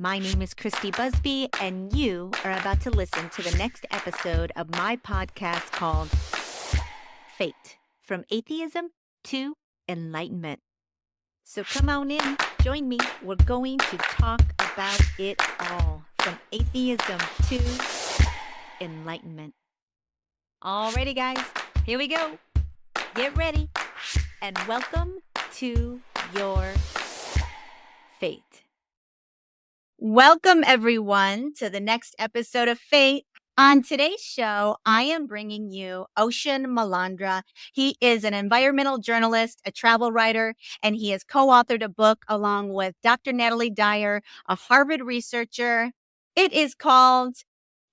My name is Christy Busby, and you are about to listen to the next episode of my podcast called F.A.T.E, From Atheism to Enlightenment. So come on in, join me. We're going to talk about it all, from atheism to enlightenment. Alrighty, guys, here we go. Get ready, and welcome to your F.A.T.E. Welcome, everyone, to the next episode of F.A.T.E. On today's show, I am bringing you Ocean Malandra. He is an environmental journalist, a travel writer, and he has co-authored a book along with Dr. Natalie Dyer, a Harvard researcher. It is called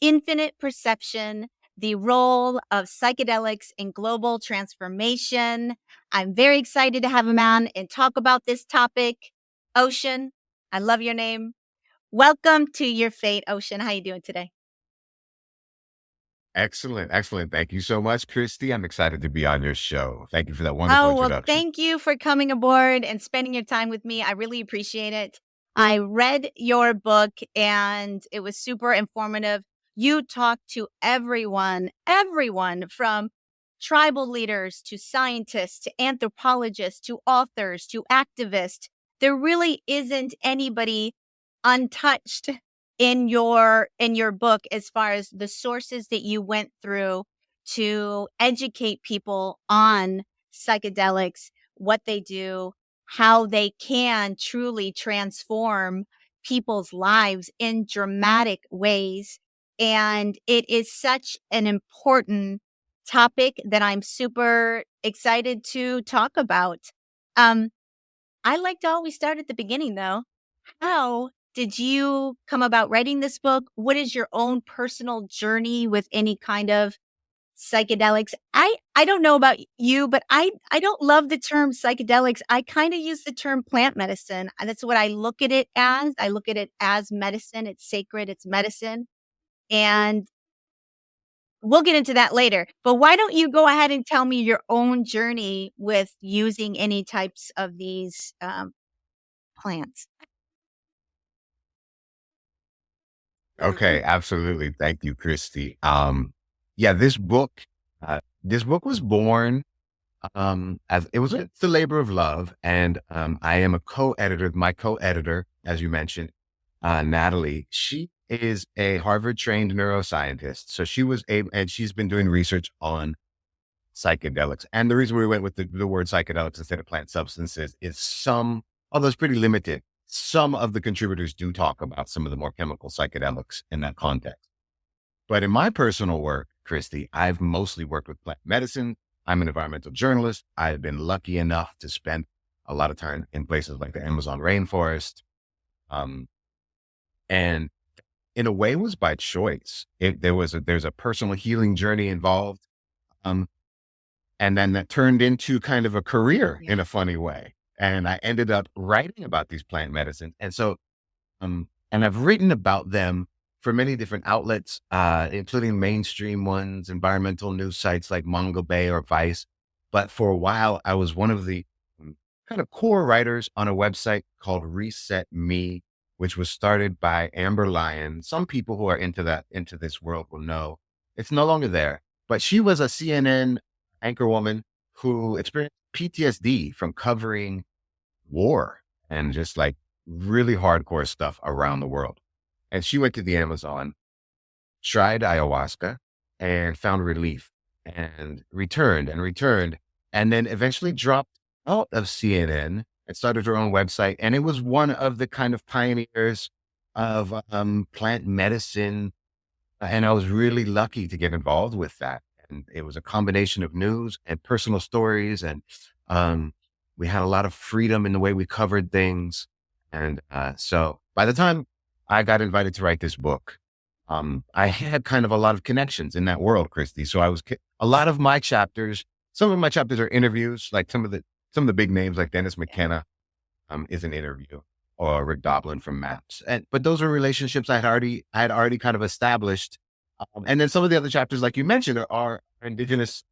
Infinite Perception: The Role of Psychedelics in Global Transformation. I'm very excited to have him on and talk about this topic. Ocean, I love your name. Welcome to your F.A.T.E, Ocean. How are you doing today? Excellent. Thank you so much, Christy. I'm excited to be on your show. Thank you for that wonderful introduction. Thank you for coming aboard and spending your time with me. I really appreciate it. I read your book and it was super informative. You talked to everyone from tribal leaders to scientists to anthropologists to authors to activists. There really isn't anybody untouched in your book as far as the sources that you went through to educate people on psychedelics, what they do, how they can truly transform people's lives in dramatic ways. And it is such an important topic that I'm super excited to talk about. I like to always start at the beginning, though. How did you come about writing this book? What is your own personal journey with any kind of psychedelics? I don't know about you, but I don't love the term psychedelics. I kind of use the term plant medicine. That's what I look at it as. I look at it as medicine. It's sacred. It's medicine. And we'll get into that later. But why don't you go ahead and tell me your own journey with using any types of these plants? Okay, absolutely. Thank you, Christy. This book was born as it's a labor of love, and I am a co-editor. My co-editor, as you mentioned, Natalie, she is a Harvard-trained neuroscientist. So she was able, and she's been doing research on psychedelics. And the reason we went with the word psychedelics instead of plant substances is although it's pretty limited, some of the contributors do talk about some of the more chemical psychedelics in that context. But in my personal work, Christy, I've mostly worked with plant medicine. I'm an environmental journalist. I've been lucky enough to spend a lot of time in places like the Amazon rainforest. And in a way it was by choice. There's a personal healing journey involved. And then that turned into kind of a career in a funny way. And I ended up writing about these plant medicines. And so, and I've written about them for many different outlets, including mainstream ones, environmental news sites like Mongol Bay or Vice. But for a while, I was one of the kind of core writers on a website called Reset Me, which was started by Amber Lyon. Some people who are into this world will know it's no longer there, but she was a CNN anchorwoman who experienced PTSD from covering war and just like really hardcore stuff around the world. And she went to the Amazon, tried ayahuasca and found relief and returned, and then eventually dropped out of CNN and started her own website. And it was one of the kind of pioneers of plant medicine. And I was really lucky to get involved with that. And it was a combination of news and personal stories. And we had a lot of freedom in the way we covered things. And so by the time I got invited to write this book, I had kind of a lot of connections in that world, Christy. So a lot of my chapters, some of my chapters are interviews, like some of the big names like Dennis McKenna is an interview, or Rick Doblin from MAPS. But those are relationships I had already kind of established. And then some of the other chapters, like you mentioned, are indigenous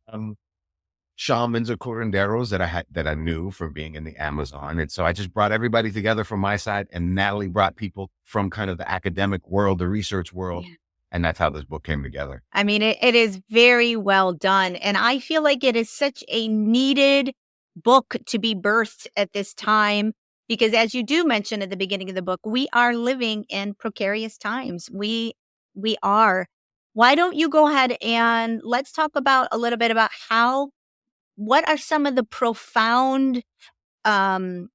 shamans or curanderos that I knew from being in the Amazon. And so I just brought everybody together from my side, and Natalie brought people from kind of the academic world, the research world. Yeah. And that's how this book came together. I mean, it is very well done. And I feel like it is such a needed book to be birthed at this time, because as you do mention at the beginning of the book, we are living in precarious times. We are. Why don't you go ahead and let's talk about a little bit about what are some of the profound um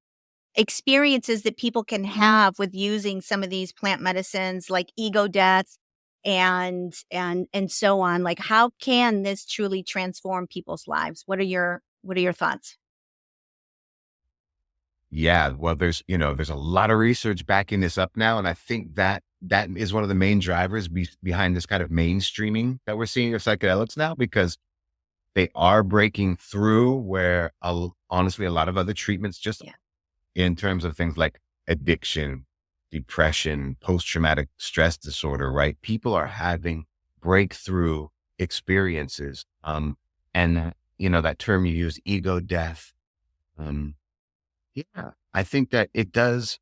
experiences that people can have with using some of these plant medicines like ego death and so on. Like, how can this truly transform people's lives? What are your thoughts? Yeah, well, there's a lot of research backing this up now, and I think that is one of the main drivers behind this kind of mainstreaming that we're seeing of psychedelics now, because they are breaking through where honestly a lot of other treatments just Yeah. in terms of things like addiction, depression, post-traumatic stress disorder, right? People are having breakthrough experiences. And that term you use, ego death. Um, yeah, I think that it does.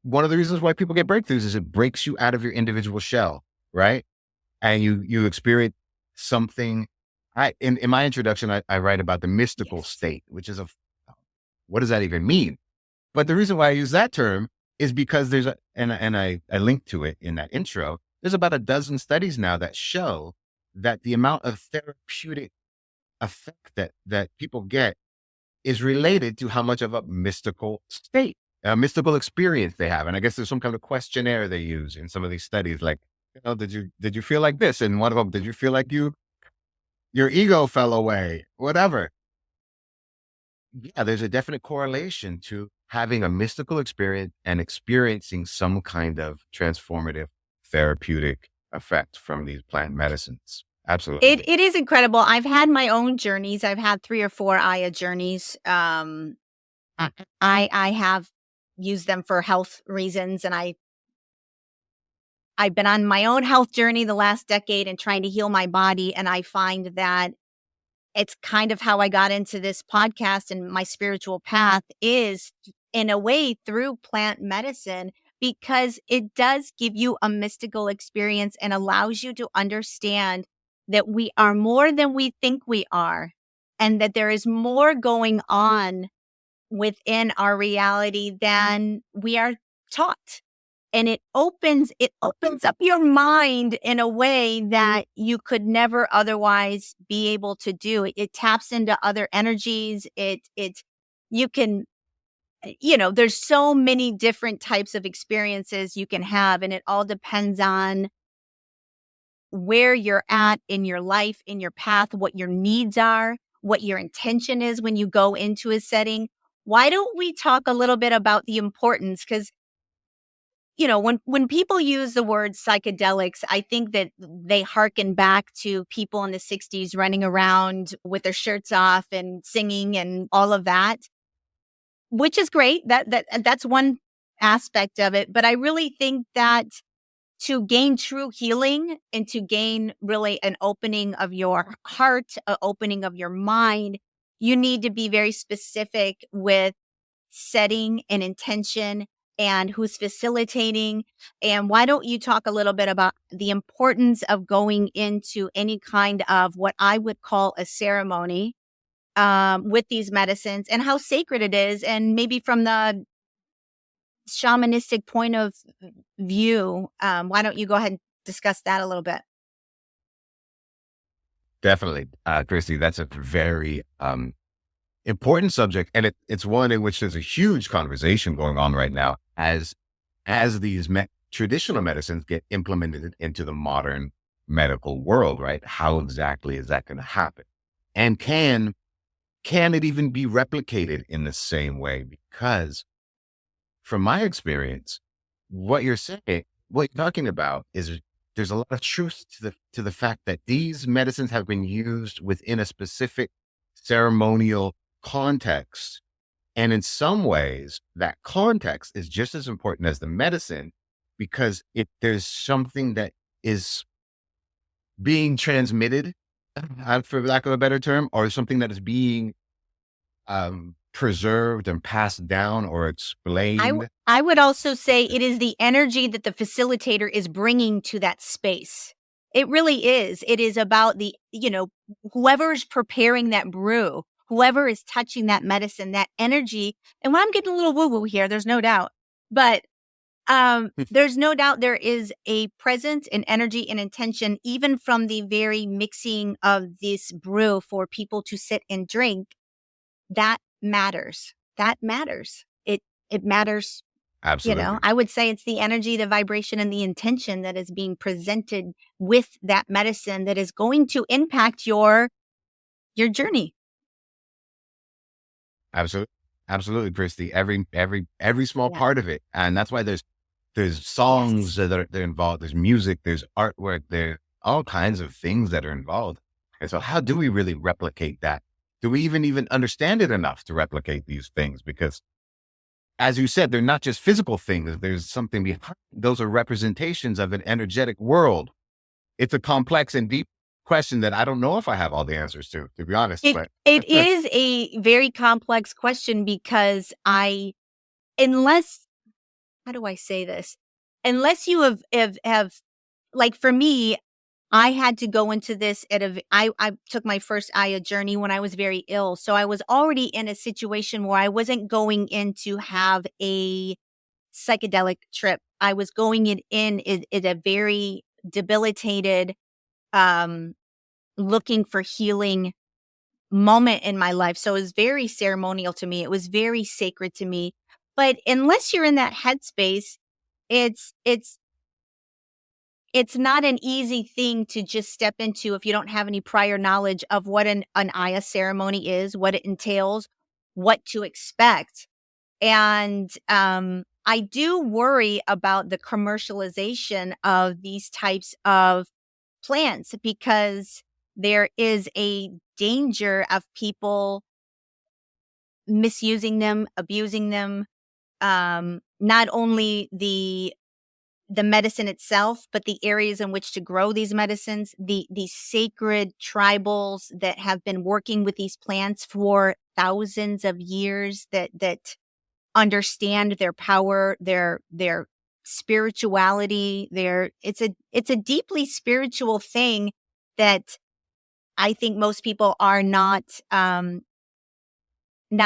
One of the reasons why people get breakthroughs is it breaks you out of your individual shell, right? And you experience something. In my introduction, I write about the mystical Yes. state, which is what does that even mean? But the reason why I use that term is because I link to it in that intro. There's about a dozen studies now that show that the amount of therapeutic effect that people get is related to how much of a mystical state, a mystical experience they have. And I guess there's some kind of questionnaire they use in some of these studies, like, did you feel like this? And one of them, did you feel like your ego fell away? Whatever. Yeah, there's a definite correlation to having a mystical experience and experiencing some kind of transformative therapeutic effect from these plant medicines. Absolutely. It is incredible. I've had my own journeys. I've had 3 or 4 Aya journeys. I have used them for health reasons, and I've been on my own health journey the last decade and trying to heal my body, and I find that it's kind of how I got into this podcast, and my spiritual path is in a way through plant medicine, because it does give you a mystical experience and allows you to understand that we are more than we think we are, and that there is more going on within our reality than we are taught. And it opens up your mind in a way that you could never otherwise be able to do. It taps into other energies. You can, there's so many different types of experiences you can have, and it all depends on where you're at in your life, in your path, what your needs are, what your intention is when you go into a setting. Why don't we talk a little bit about the importance? Because when people use the word psychedelics, I think that they harken back to people in the 60s running around with their shirts off and singing and all of that, which is great. That's one aspect of it. But I really think that to gain true healing and to gain really an opening of your heart, an opening of your mind, you need to be very specific with setting an intention and who's facilitating. And why don't you talk a little bit about the importance of going into any kind of what I would call a ceremony with these medicines, and how sacred it is, and maybe from the shamanistic point of view, why don't you go ahead and discuss that a little bit? Definitely. Christy, that's a very important subject. And it's one in which there's a huge conversation going on right now as these traditional medicines get implemented into the modern medical world, right? How exactly is that going to happen? And can it even be replicated in the same way? Because from my experience, what you're talking about is there's a lot of truth to the fact that these medicines have been used within a specific ceremonial context. And in some ways, that context is just as important as the medicine, because there's something that is being transmitted for lack of a better term, or something that is being preserved and passed down or explained. I would also say it is the energy that the facilitator is bringing to that space. It really is. It is about whoever's preparing that brew, whoever is touching that medicine, that energy. And when I'm getting a little woo-woo here, there's no doubt. But there's no doubt there is a presence and energy and intention, even from the very mixing of this brew for people to sit and drink. That matters. That matters. It matters. Absolutely. I would say it's the energy, the vibration, and the intention that is being presented with that medicine that is going to impact your journey. Absolutely. Absolutely, Christy. Every small Yeah. part of it. And that's why there's Yes. songs they're involved, there's music, there's artwork, there's all kinds of things that are involved. And so how do we really replicate that? Do we even understand it enough to replicate these things? Because as you said, they're not just physical things. There's something behind. Those are representations of an energetic world. It's a complex and deep question that I don't know if I have all the answers to be honest. It But it is a very complex question because unless how do I say this? Unless you have like for me, I had to go into this I took my first Aya journey when I was very ill. So I was already in a situation where I wasn't going in to have a psychedelic trip. I was going in a very debilitated, um, looking for healing moment in my life. So it was very ceremonial to me. It was very sacred to me. But unless you're in that headspace, it's it's it's not an easy thing to just step into if you don't have any prior knowledge of what an Aya ceremony is, what it entails, what to expect. And I do worry about the commercialization of these types of plants because there is a danger of people misusing them, abusing them. Not only the medicine itself, but the areas in which to grow these medicines, the sacred tribals that have been working with these plants for thousands of years that understand their power, their spirituality, it's a deeply spiritual thing that I think most people are not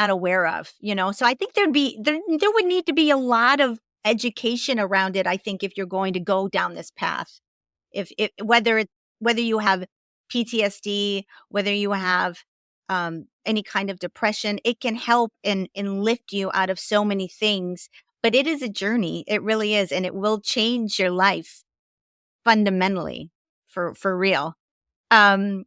aware of, So I think there would need to be a lot of education around it, I think, if you're going to go down this path. If whether you have PTSD, whether you have any kind of depression, it can help and lift you out of so many things. But it is a journey. It really is, and it will change your life fundamentally for real. Um,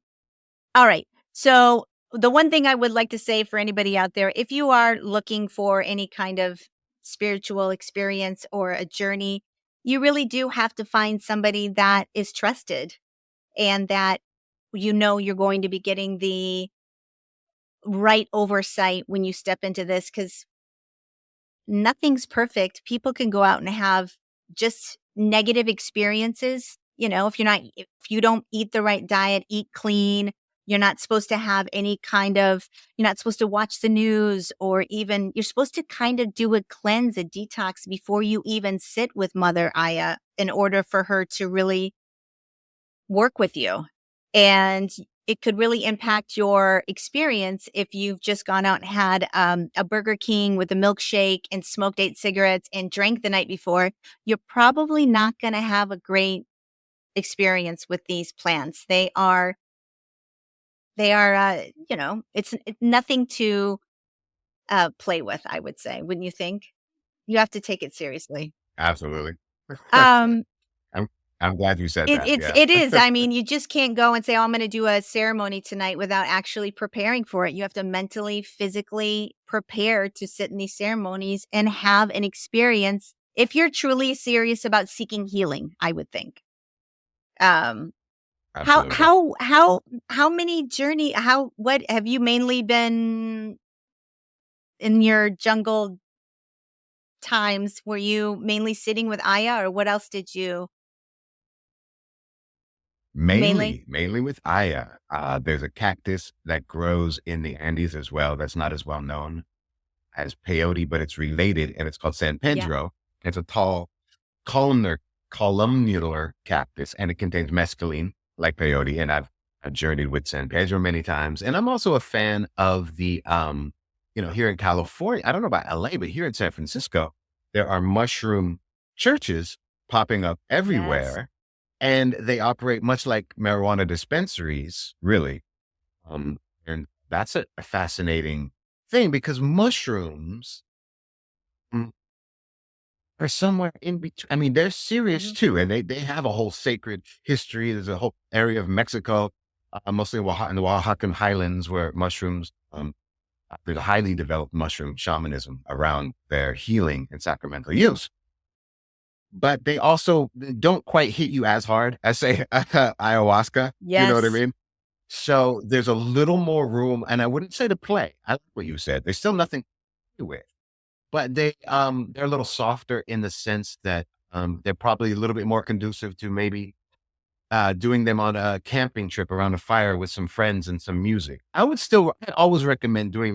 all right. So the one thing I would like to say for anybody out there, if you are looking for any kind of spiritual experience or a journey, you really do have to find somebody that is trusted and that you're going to be getting the right oversight when you step into this because nothing's perfect. People can go out and have just negative experiences. If you don't eat the right diet, eat clean, you're not supposed to have any kind of, you're not supposed to watch the news or even, you're supposed to kind of do a cleanse, a detox before you even sit with Mother Aya in order for her to really work with you. And it could really impact your experience if you've just gone out and had a Burger King with a milkshake and smoked 8 cigarettes and drank the night before. You're probably not going to have a great experience with these plants. It's nothing to play with, I would say. Wouldn't you think? You have to take it seriously. absolutely. Um, I'm I'm glad you said It that. it's Yeah. it is. I mean, you just can't go and say, "Oh, I'm gonna do a ceremony tonight," without actually preparing for it. You have to mentally, physically prepare to sit in these ceremonies and have an experience if you're truly serious about seeking healing, I would think. Um, how Absolutely. how how how many journey how what have you mainly been in your jungle times? Were you mainly sitting with Aya, or what else did you mainly? Mainly with Aya. There's a cactus that grows in the Andes as well that's not as well known as peyote, but it's related, and it's called San Yeah. Pedro. It's a tall columnar columnar cactus, and it contains mescaline like peyote. And I've journeyed with San Pedro many times, and I'm also a fan of the here in California. I don't know about LA, but here in San Francisco, there are mushroom churches popping up Yes. everywhere, and they operate much like marijuana dispensaries, really. And that's a fascinating thing because mushrooms mm, are somewhere in between. I mean, they're serious Mhm. too, and they have a whole sacred history. There's a whole area of Mexico, mostly in the Oaxacan highlands, where mushrooms, there's a highly developed mushroom shamanism around their healing and sacramental use. But they also don't quite hit you as hard as, say, ayahuasca. You know what I Yes. mean? So there's a little more room, and I wouldn't say to play. I like what you said. There's still nothing to do with, but they're a little softer in the sense that they're probably a little bit more conducive to maybe doing them on a camping trip around a fire with some friends and some music. I always recommend doing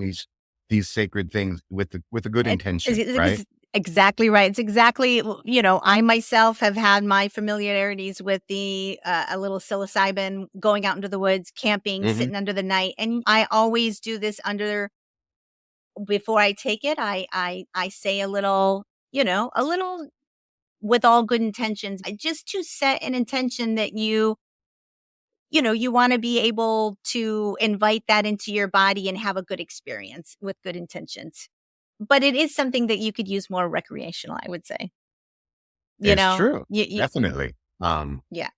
these sacred things with a good It intention, right? it's exactly right. It's exactly, I myself have had my familiarities with the, a little psilocybin, going out into the woods, camping, Hmm. sitting under the night, and I always do this under before I take it, I say a little with all good intentions, just to set an intention that you wanna be able to invite that into your body and have a good experience with good intentions. But it is something that you could use more recreational, I would say. You It's know? true, You definitely. yeah.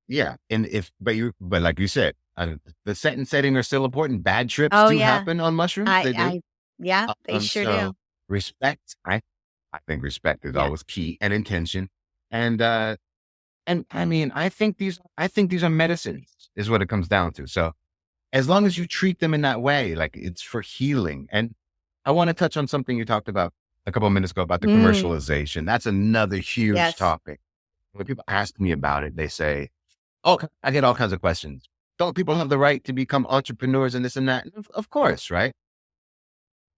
Yeah, and but like you said, the set and setting are still important. Bad trips Oh, do yeah. happen on mushrooms, they do. I yeah, they sure do. So respect, I think respect is Yeah. always key, and intention, and I mean, I think these are medicines, is what it comes down to. So as long as you treat them in that way, like it's for healing. And I want to touch on something you talked about a couple of minutes ago about the Mm, commercialization. That's another huge yes. topic. When people ask me about it, they say, "Oh, I get all kinds of questions. Don't people have the right to become entrepreneurs and this and that?" Of course, right?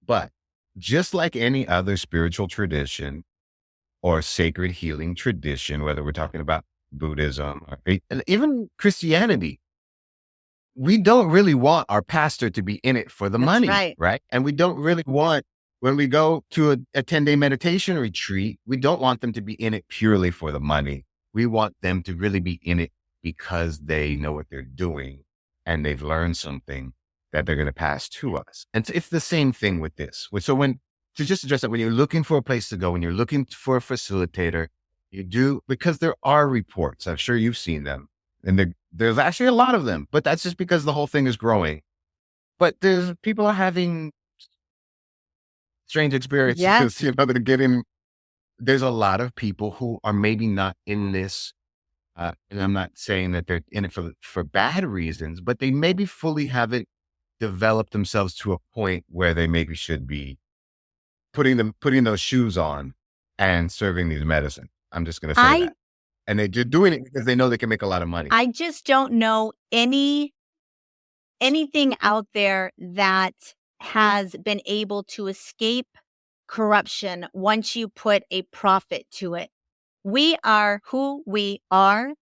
But just like any other spiritual tradition or sacred healing tradition, whether we're talking about Buddhism or and even Christianity, we don't really want our pastor to be in it for the That's money, right. right? And we don't really want, when we go to a 10-day meditation retreat, we don't want them to be in it purely for the money. We want them to really be in it because they know what they're doing and they've learned something that they're going to pass to us. And it's the same thing with this. So to just address that, when you're looking for a place to go, when you're looking for a facilitator, you do, because there are reports, I'm sure you've seen them, and there's actually a lot of them, but that's just because the whole thing is growing. But there's people are having strange experiences, Yes. they're getting, there's a lot of people who are maybe not in this, and I'm not saying that they're in it for bad reasons, but they maybe fully haven't developed themselves to a point where they maybe should be putting those shoes on and serving these medicine. I'm just gonna say I that. And they're doing it because they know they can make a lot of money. I just don't know anything out there that has been able to escape corruption once you put a profit to it. We are who we are,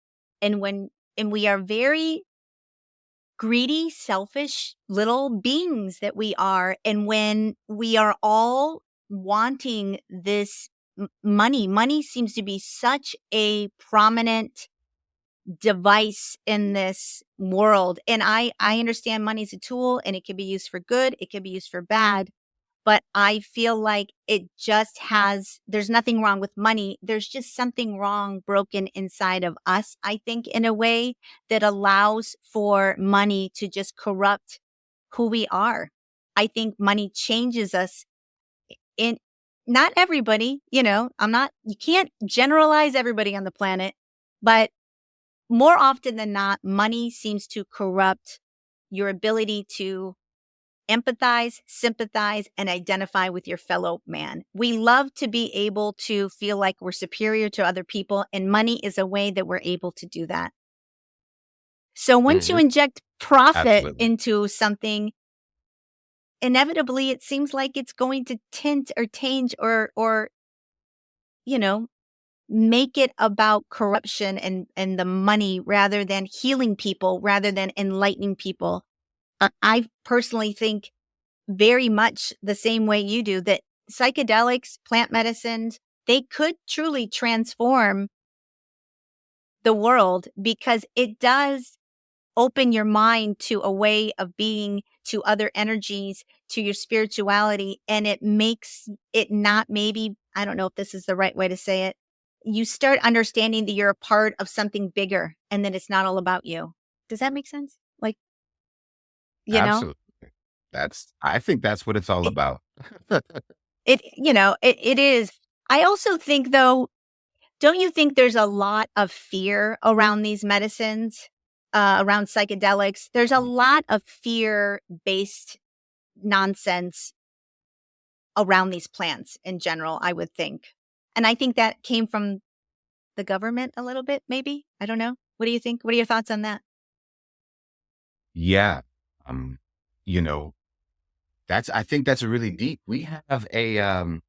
and we are very greedy, selfish little beings that we are, and when we are all wanting this money seems to be such a prominent device in this world. And I understand money's a tool and it can be used for good, it can be used for bad, but I feel like it just has there's nothing wrong with money. There's just something wrong broken inside of us, I think, in a way that allows for money to just corrupt who we are. I think money changes us in not everybody, I'm not you can't generalize everybody on the planet, but more often than not, money seems to corrupt your ability to empathize, sympathize, and identify with your fellow man. We love to be able to feel like we're superior to other people, and money is a way that we're able to do that. So once you Hmm. inject profit Absolutely. into something, inevitably it seems like it's going to tint or change or you know, make it about corruption and the money rather than healing people, rather than enlightening people. I personally think very much the same way you do that psychedelics, plant medicines, they could truly transform the world because it does open your mind to a way of being, to other energies, to your spirituality, and it makes it not, maybe, I don't know if this is the right way to say it. You start understanding that you're a part of something bigger and that it's not all about you. Does that make sense? Like, you know, Absolutely. I think that's what it's all it, about. it is. I also think though, don't you think there's a lot of fear around these medicines, around psychedelics? There's a lot of fear based nonsense around these plants in general, I would think. And I think that came from the government a little bit, maybe. I don't know. What do you think? What are your thoughts on that? Yeah. Um, you know, I think that's a really deep. We have a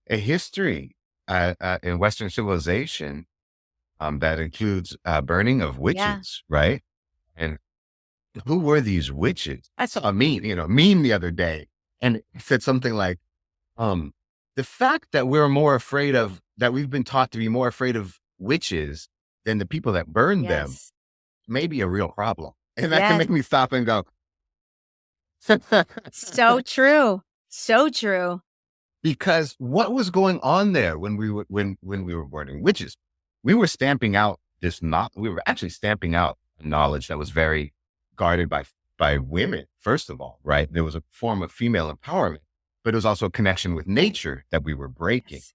history in Western civilization that includes burning of Yeah. witches, right? And who were these witches? I saw a meme the other day, and it said something like, um, the fact that that we've been taught to be more afraid of witches than the people that burned them Yes. may be a real problem. And that can Yes. make me stop and go, So true. So true. because what was going on there when we were burning witches? We were stamping out we were actually stamping out knowledge that was very guarded by women, first of all, right? There was a form of female empowerment, but it was also a connection with nature that we were breaking. Yes.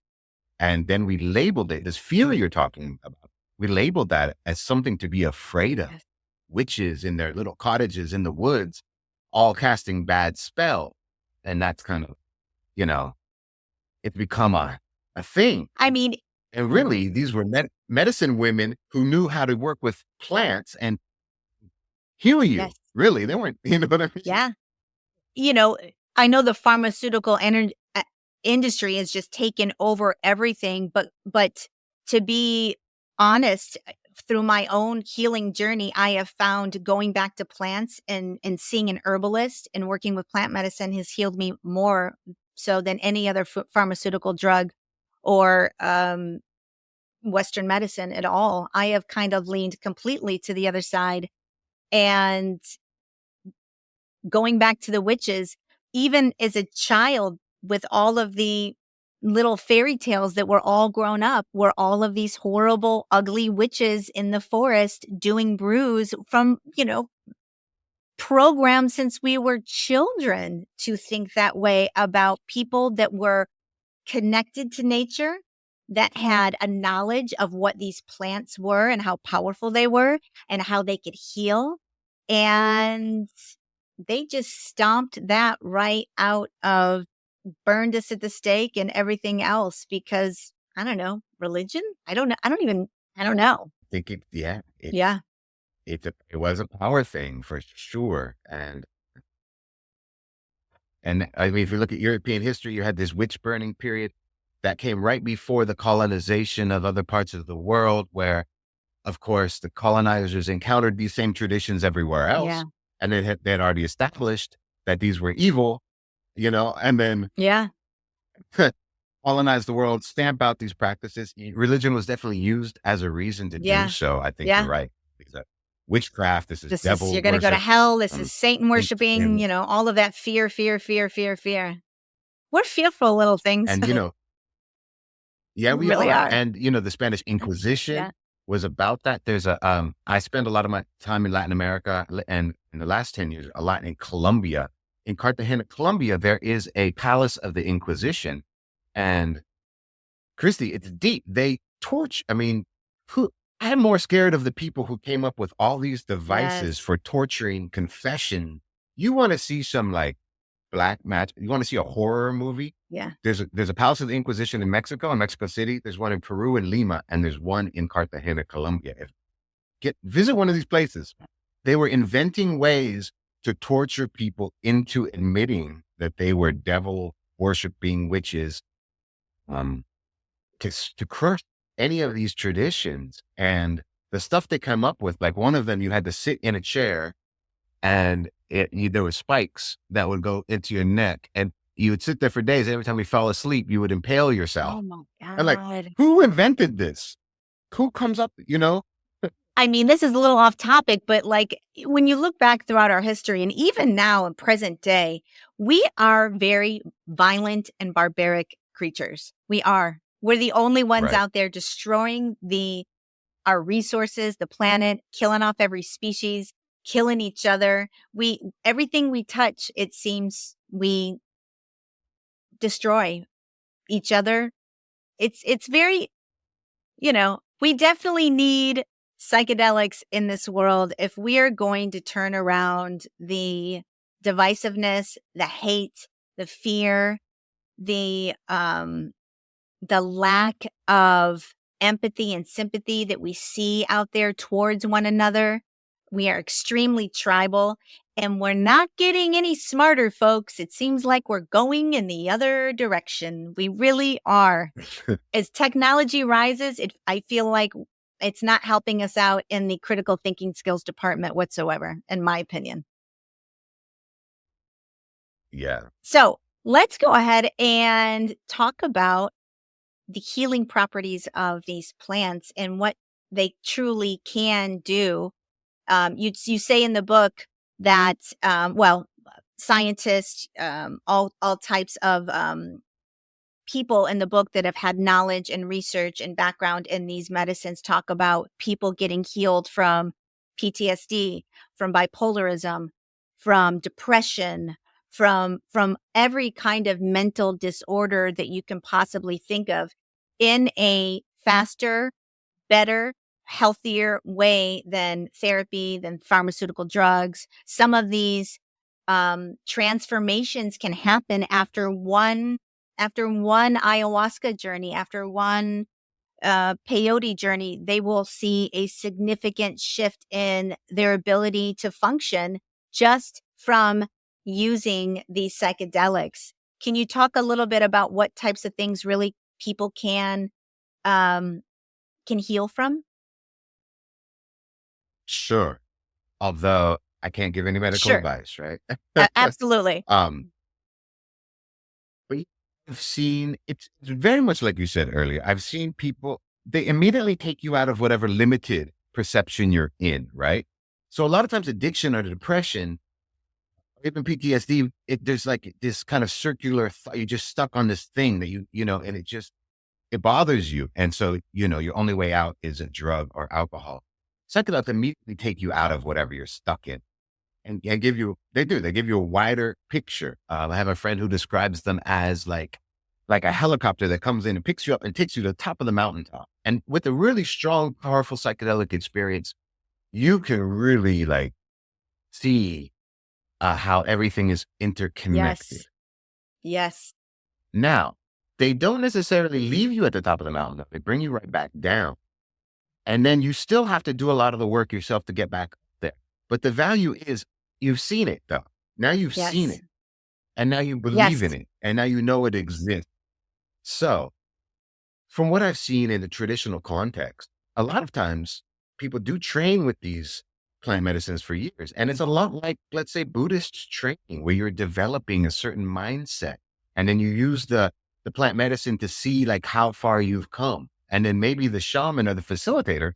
And then we labeled it, this fear you're talking about, we labeled that as something to be afraid of. Yes. Witches in their little cottages in the woods, all casting bad spell. And that's kind of, you know, it's become a thing. I mean, And really, these were medicine women who knew how to work with plants and heal you. yes. Really, they weren't, you know what I mean? Yeah. You know, I know the pharmaceutical industry has just taken over everything, but to be honest, through my own healing journey, I have found going back to plants and seeing an herbalist and working with plant medicine has healed me more so than any other pharmaceutical drug or Western medicine at all. I have kind of leaned completely to the other side. And going back to the witches, even as a child, with all of the little fairy tales that were all grown up, were all of these horrible, ugly witches in the forest doing brews from, programmed since we were children to think that way about people that were connected to nature, that had a knowledge of what these plants were and how powerful they were and how they could heal. And they just stomped that right out of, burned us at the stake and everything else because, I don't know, religion? I don't know. I don't know. I think Yeah. it was a power thing for sure. And I mean, if you look at European history, you had this witch burning period that came right before the colonization of other parts of the world, where, of course, the colonizers encountered these same traditions everywhere Yeah. else. And they had already established that these were evil, and then Yeah. colonize the world, stamp out these practices. Religion was definitely used as a reason to do Yeah. so. I think you're Yeah. right. Because witchcraft, this is This is, you're devil going to go to worship. hell. This is Um, Satan and, worshiping, and, all of that fear, fear, fear, fear, fear. We're fearful little things. and, yeah, We we really are. are. And, the Spanish Yeah. Inquisition was about that. I spent a lot of my time in Latin America and in the last 10 years, a lot in Colombia. In Cartagena, Colombia, there is a palace of the Inquisition. And Christy, it's deep. They torch. I mean, I'm more scared of the people who came up with all these devices Yes. for torturing confession. You want to see some like black magic? You want to see a horror movie? Yeah. There's a Palace of the Inquisition in Mexico City. There's one in Peru and Lima, and there's one in Cartagena, Colombia. Visit one of these places. they were inventing ways to torture people into admitting that they were devil worshiping witches, um, to crush any of these traditions. And the stuff they come up with, like one of them, you had to sit in a chair and there were spikes that would go into your neck, and you would sit there for days. Every time you fell asleep, you would impale yourself. Oh my And like, God. who invented this? Who comes up, I mean, this is a little off topic, but like when you look back throughout our history and even now in present day, we are very violent and barbaric creatures. We are. We're the only ones Right. out there destroying our resources, the planet, killing off every species, killing each other. Everything we touch, it seems we destroy each other. It's very, we definitely need psychedelics in this world if we are going to turn around the divisiveness, the hate, the fear, the lack of empathy and sympathy that we see out there towards one another. We are extremely tribal and we're not getting any smarter, folks. It seems like we're going in the other direction. We really are. As technology rises, I feel like it's not helping us out in the critical thinking skills department whatsoever, in my opinion. Yeah. So let's go ahead and talk about the healing properties of these plants and what they truly can do. You say in the book that, scientists, all types of people in the book that have had knowledge and research and background in these medicines talk about people getting healed from PTSD, from bipolarism, from depression, from every kind of mental disorder that you can possibly think of in a faster, better, healthier way than therapy, than pharmaceutical drugs. Some of these transformations can happen after one ayahuasca journey, after one peyote journey. They will see a significant shift in their ability to function just from using these psychedelics. Can you talk a little bit about what types of things really people can heal from? Sure. Although I can't give any medical Sure. advice, right? Absolutely. But I've seen it's very much like you said earlier. I've seen people, they immediately take you out of whatever limited perception you're in, right? So a lot of times addiction or depression, even PTSD, there's like this kind of circular you're just stuck on this thing that and it bothers you. And so, your only way out is a drug or alcohol. Psychedelics immediately take you out of whatever you're stuck in and give you a wider picture. I have a friend who describes them as like a helicopter that comes in and picks you up and takes you to the top of the mountaintop. And with a really strong, powerful psychedelic experience, you can really like see how everything is interconnected. Yes. Now, they don't necessarily leave you at the top of the mountain. They bring you right back down. And then you still have to do a lot of the work yourself to get back up there. But the value is you've seen it though. Now you've seen it. And now you believe in it. And now you know it exists. So from what I've seen in the traditional context, a lot of times people do train with these plant medicines for years. And it's a lot like, let's say, Buddhist training, where you're developing a certain mindset. And then you use the plant medicine to see like how far you've come. And then maybe the shaman or the facilitator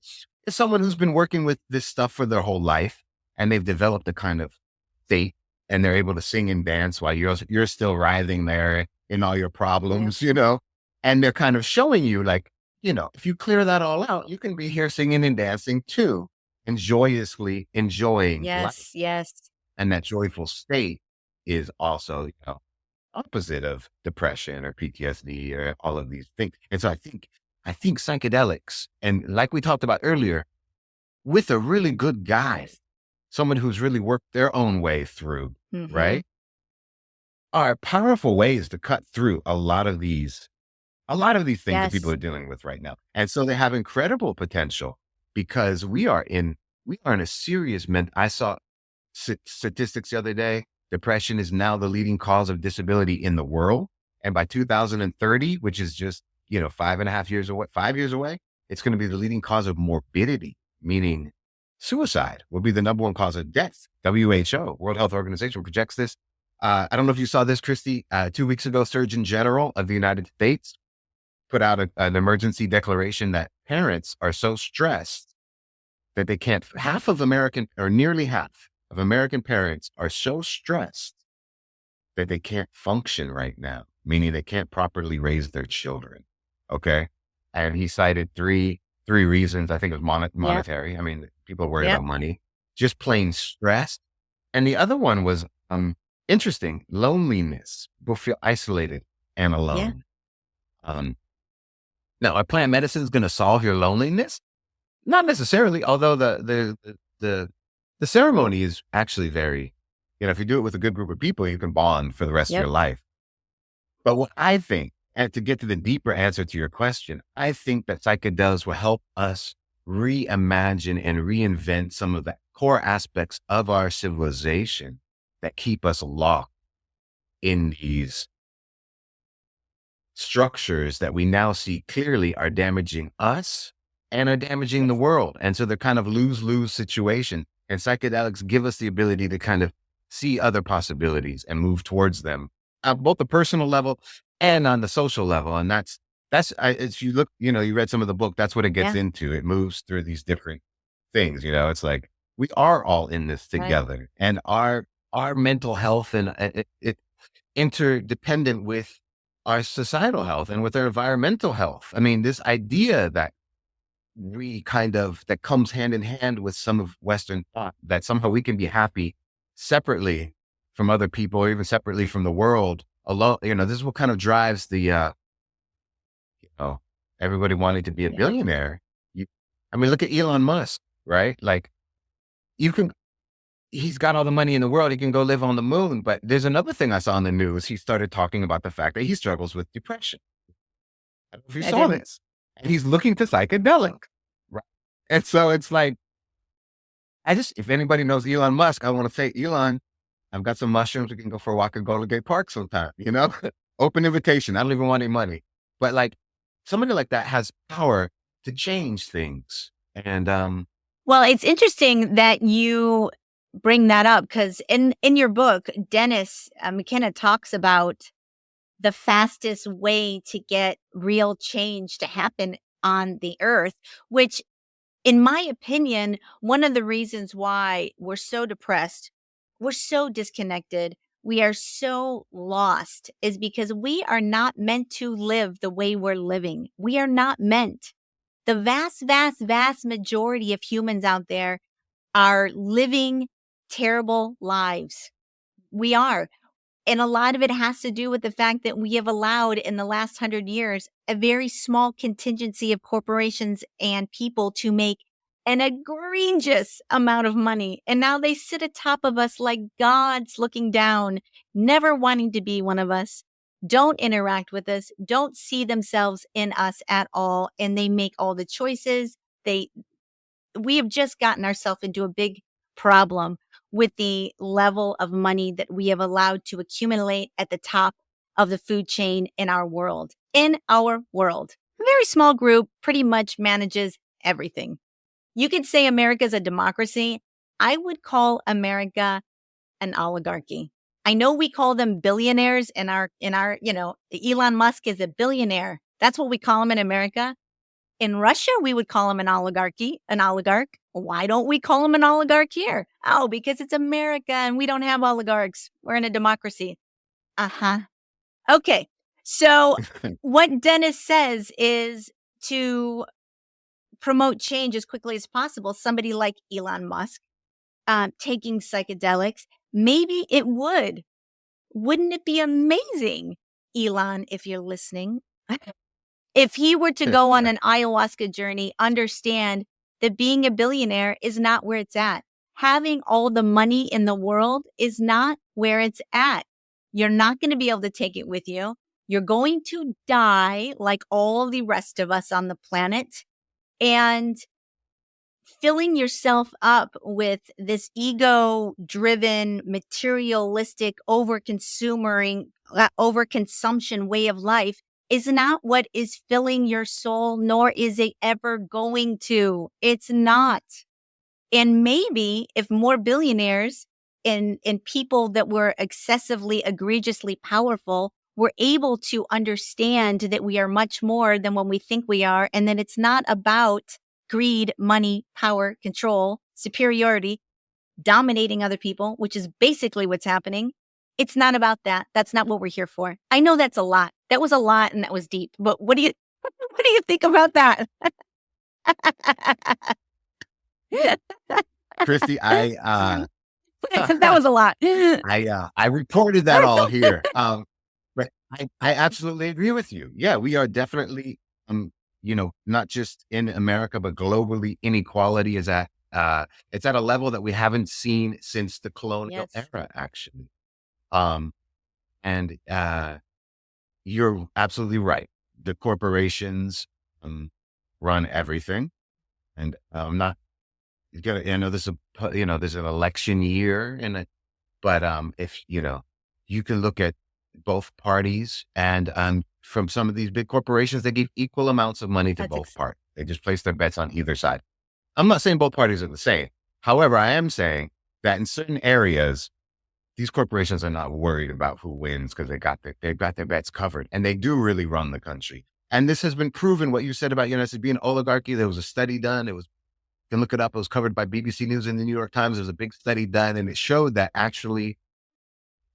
is someone who's been working with this stuff for their whole life. And they've developed a kind of faith, and they're able to sing and dance while you're still writhing there in all your problems, and they're kind of showing you like, if you clear that all out, you can be here singing and dancing too, and joyously enjoying life. Yes. And that joyful state is also, opposite of depression or PTSD or all of these things. And so I think psychedelics, and like we talked about earlier, with a really good guide, someone who's really worked their own way through, right, are powerful ways to cut through a lot of these things that people are dealing with right now. And so they have incredible potential because we are in we are in a serious I saw statistics the other day. Depression is now the leading cause of disability in the world. And by 2030, which is just, 5.5 years away, 5 years away, it's going to be the leading cause of morbidity, meaning suicide will be the number one cause of death. WHO, World Health Organization, projects this. I don't know if you saw this, Christy. 2 weeks ago, Surgeon General of the United States put out an emergency declaration that parents are so stressed that they can't, half of American, or nearly half of American parents are so stressed that they can't function right now, meaning they can't properly raise their children. Okay. And he cited three reasons. I think it was Yep. monetary. I mean, people are worried Yep. about money, just plain stress. And the other one was interesting, loneliness. People feel isolated and Yeah. alone. Now, a plant medicine is going to solve your loneliness? Not necessarily, although the ceremony is actually very, if you do it with a good group of people, you can bond for the rest of Yep. your life. But what I think, and to get to the deeper answer to your question, I think that psychedelics will help us reimagine and reinvent some of the core aspects of our civilization that keep us locked in these structures that we now see clearly are damaging us and are damaging the world. And so they're kind of lose-lose situation. And psychedelics give us the ability to kind of see other possibilities and move towards them at both the personal level and on the social level. And as you look, you read some of the book, that's what it gets Yeah. into. It moves through these different things. It's like we are all in this Right. together, and our mental health and it interdependent with our societal health and with our environmental health. I mean, this idea that that comes hand in hand with some of Western thought, that somehow we can be happy separately from other people, or even separately from the world alone. This is what kind of drives everybody wanting to be a Yeah. billionaire. I mean, look at Elon Musk, right? Like, he's got all the money in the world. He can go live on the moon. But there's another thing I saw in the news. He started talking about the fact that he struggles with depression. I don't know if you I saw didn't. this. And he's looking to psychedelic. Right. And so it's like, if anybody knows Elon Musk, I want to say, Elon, I've got some mushrooms. We can go for a walk at Golden Gate Park sometime, open invitation. I don't even want any money. But like, somebody like that has power to change things. And Well, it's interesting that you bring that up because in your book, Dennis McKenna talks about the fastest way to get real change to happen on the earth, which, in my opinion, one of the reasons why we're so depressed, we're so disconnected, we are so lost is because we are not meant to live the way we're living. We are not meant. The vast, vast, vast majority of humans out there are living terrible lives. We are. And a lot of it has to do with the fact that we have allowed in the last 100 years a very small contingency of corporations and people to make an egregious amount of money. And now they sit atop of us like gods looking down, never wanting to be one of us, don't interact with us, don't see themselves in us at all. And they make all the choices. We have just gotten ourselves into a big problem with the level of money that we have allowed to accumulate at the top of the food chain in our world. In our world, a very small group pretty much manages everything. You could say America is a democracy. I would call America an oligarchy. I know we call them billionaires in our, Elon Musk is a billionaire. That's what we call him in America. In Russia, we would call him an oligarch. Why don't we call him an oligarch here? Oh, because it's America and we don't have oligarchs. We're in a democracy. Uh-huh. Okay. So what Dennis says is to promote change as quickly as possible. Somebody like Elon Musk taking psychedelics, maybe it would. Wouldn't it be amazing, Elon, if you're listening? If he were to go on an ayahuasca journey, understand that being a billionaire is not where it's at. Having all the money in the world is not where it's at. You're not going to be able to take it with you. You're going to die like all the rest of us on the planet. And filling yourself up with this ego-driven, materialistic, overconsumption way of life is not what is filling your soul, nor is it ever going to. It's not. And maybe if more billionaires and people that were excessively, egregiously powerful were able to understand that we are much more than what we think we are, and that it's not about greed, money, power, control, superiority, dominating other people, which is basically what's happening. It's not about that. That's not what we're here for. I know that's a lot. That was a lot and that was deep. But what do you what do you think about that? Christy, That was a lot. I reported that all here. But I absolutely agree with you. Yeah, we are definitely, not just in America, but globally, inequality is it's at a level that we haven't seen since the colonial Yes. era, actually. And you're absolutely right. The corporations run everything, and I'm not gonna. I know this is there's an election year, but if you can look at both parties, and from some of these big corporations, they give equal amounts of money to That's both parties. They just place their bets on either side. I'm not saying both parties are the same. However, I am saying that in certain areas, these corporations are not worried about who wins because they've got their bets covered, and they do really run the country. And this has been proven. What you said about United being an oligarchy, there was a study done. You can look it up. It was covered by BBC News and the New York Times. There was a big study done, and it showed that actually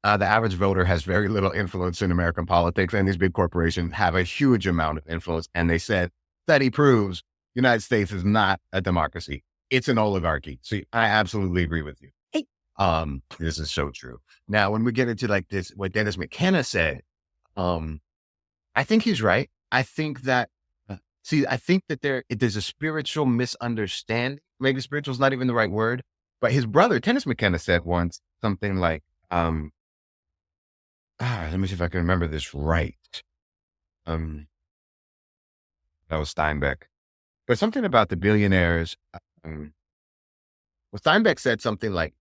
the average voter has very little influence in American politics, and these big corporations have a huge amount of influence. And they said, study proves the United States is not a democracy. It's an oligarchy. So I absolutely agree with you. This is so true. Now, when we get into like this, what Dennis McKenna said, I think he's right. I think that, I think that there's a spiritual misunderstanding. Maybe spiritual is not even the right word, but his brother, Dennis McKenna, said once something like, let me see if I can remember this right. That was Steinbeck, but something about the billionaires. Well, Steinbeck said something like,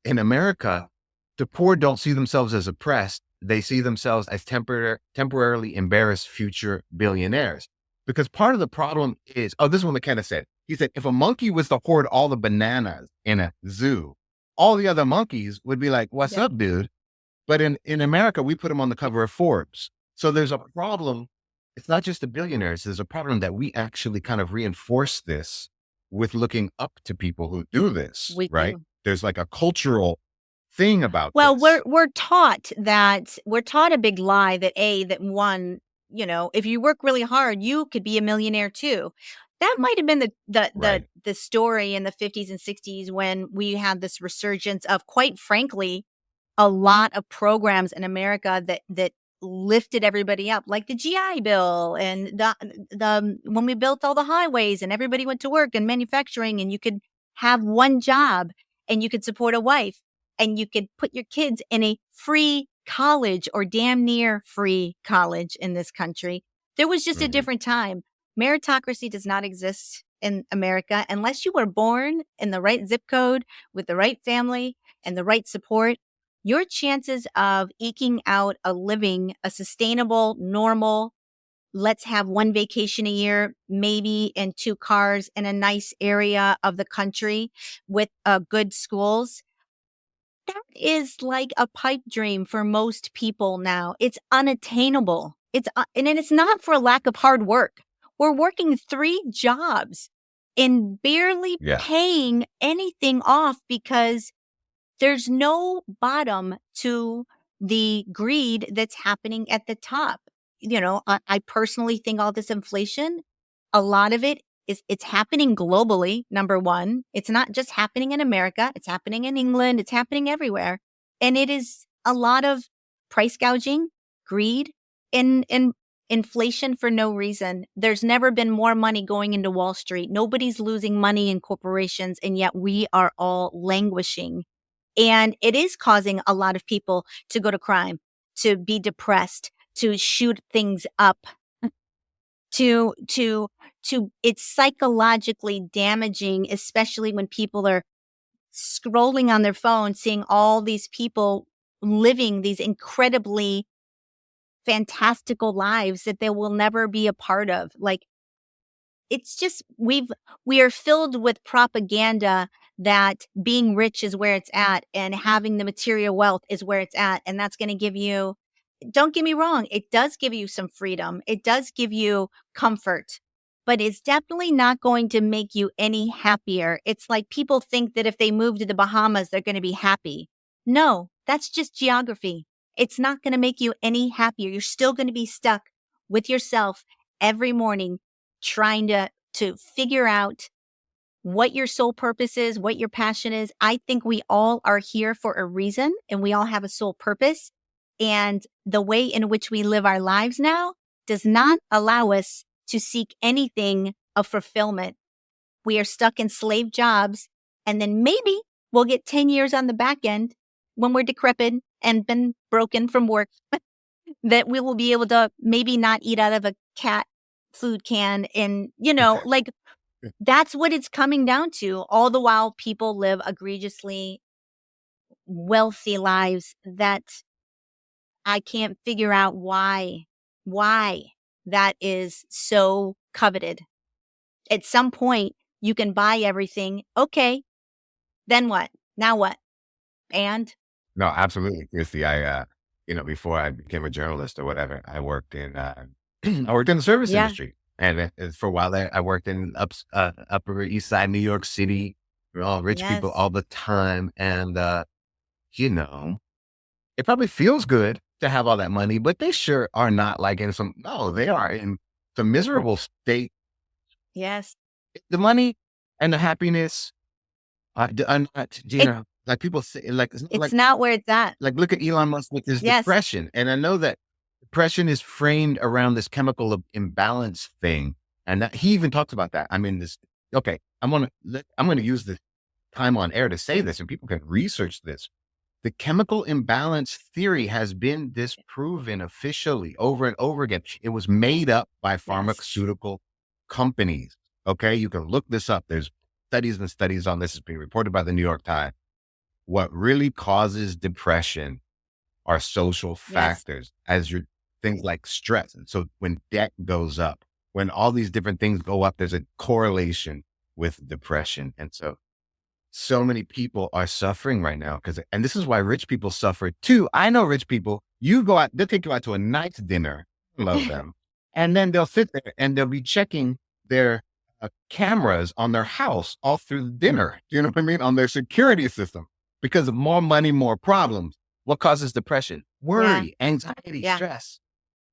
in America, the poor don't see themselves as oppressed. They see themselves as temporarily embarrassed future billionaires. Because part of the problem is, this is what McKenna said. He said, if a monkey was to hoard all the bananas in a zoo, all the other monkeys would be like, what's up, dude? But in America, we put them on the cover of Forbes. So there's a problem. It's not just the billionaires. There's a problem that we actually kind of reinforce this with looking up to people who do this, right? There's like a cultural thing about this. We're taught a big lie that one, if you work really hard, you could be a millionaire too. That might have been the story in the 50s and 60s when we had this resurgence of, quite frankly, a lot of programs in America that lifted everybody up, like the GI Bill and the when we built all the highways and everybody went to work in manufacturing, and you could have one job and you could support a wife and you could put your kids in a free college or damn near free college in this country. There was just a different time. Meritocracy does not exist in America unless you were born in the right zip code with the right family and the right support. Your chances of eking out a living, a sustainable, normal, let's have one vacation a year, maybe in 2 cars in a nice area of the country with good schools, that is like a pipe dream for most people now. It's unattainable. And it's not for lack of hard work. We're working 3 jobs and barely paying anything off because there's no bottom to the greed that's happening at the top. I personally think all this inflation, a lot of it's happening globally, number one. It's not just happening in America. It's happening in England. It's happening everywhere. And it is a lot of price gouging, greed, and inflation for no reason. There's never been more money going into Wall Street. Nobody's losing money in corporations, and yet we are all languishing. And it is causing a lot of people to go to crime, to be depressed, to shoot things up, to it's psychologically damaging, especially when people are scrolling on their phone, seeing all these people living these incredibly fantastical lives that they will never be a part of. Like, it's just, we are filled with propaganda that being rich is where it's at and having the material wealth is where it's at. And that's going to give you, don't get me wrong, it does give you some freedom. It does give you comfort, but it's definitely not going to make you any happier. It's like people think that if they move to the Bahamas, they're going to be happy. No, that's just geography. It's not going to make you any happier. You're still going to be stuck with yourself every morning trying to figure out what your soul purpose is, what your passion is. I think we all are here for a reason and we all have a soul purpose. And the way in which we live our lives now does not allow us to seek anything of fulfillment. We are stuck in slave jobs, and then maybe we'll get 10 years on the back end when we're decrepit and been broken from work that we will be able to maybe not eat out of a cat food can. And, like, that's what it's coming down to. All the while people live egregiously wealthy lives that I can't figure out why that is so coveted. At some point, you can buy everything. Okay, then what? Now what? And No, absolutely, Christy. Before I became a journalist or whatever, I worked in, I worked in the service yeah, industry, and for a while there, I worked in Upper East Side, New York City. We're all rich people yes, all the time, and you know, it probably feels good to have all that money, but they sure are not like in some. No, they are in some miserable state. yes. The money and the happiness are not, It like people say, like it's not it's not where it's at. like look at Elon Musk with his Yes, depression. And I know that depression is framed around this chemical imbalance thing. And that he even talks about that. I mean, okay, I'm going to use the time on air to say this and people can research this. The chemical imbalance theory has been disproven officially over and over again. It was made up by yes, pharmaceutical companies. Okay. You can look this up. There's studies and studies on this. It's being reported by the New York Times. What really causes depression are social yes, factors as your things like stress. And so when debt goes up, when all these different things go up, there's a correlation with depression. And so many people are suffering right now and this is why rich people suffer too. I know rich people, you go out, they'll take you out to a nice dinner. I love them. And then they'll sit there and they'll be checking their cameras on their house all through the dinner. You know what I mean? On their security system because of more money, more problems. What causes depression? yeah, Worry, anxiety, yeah. stress.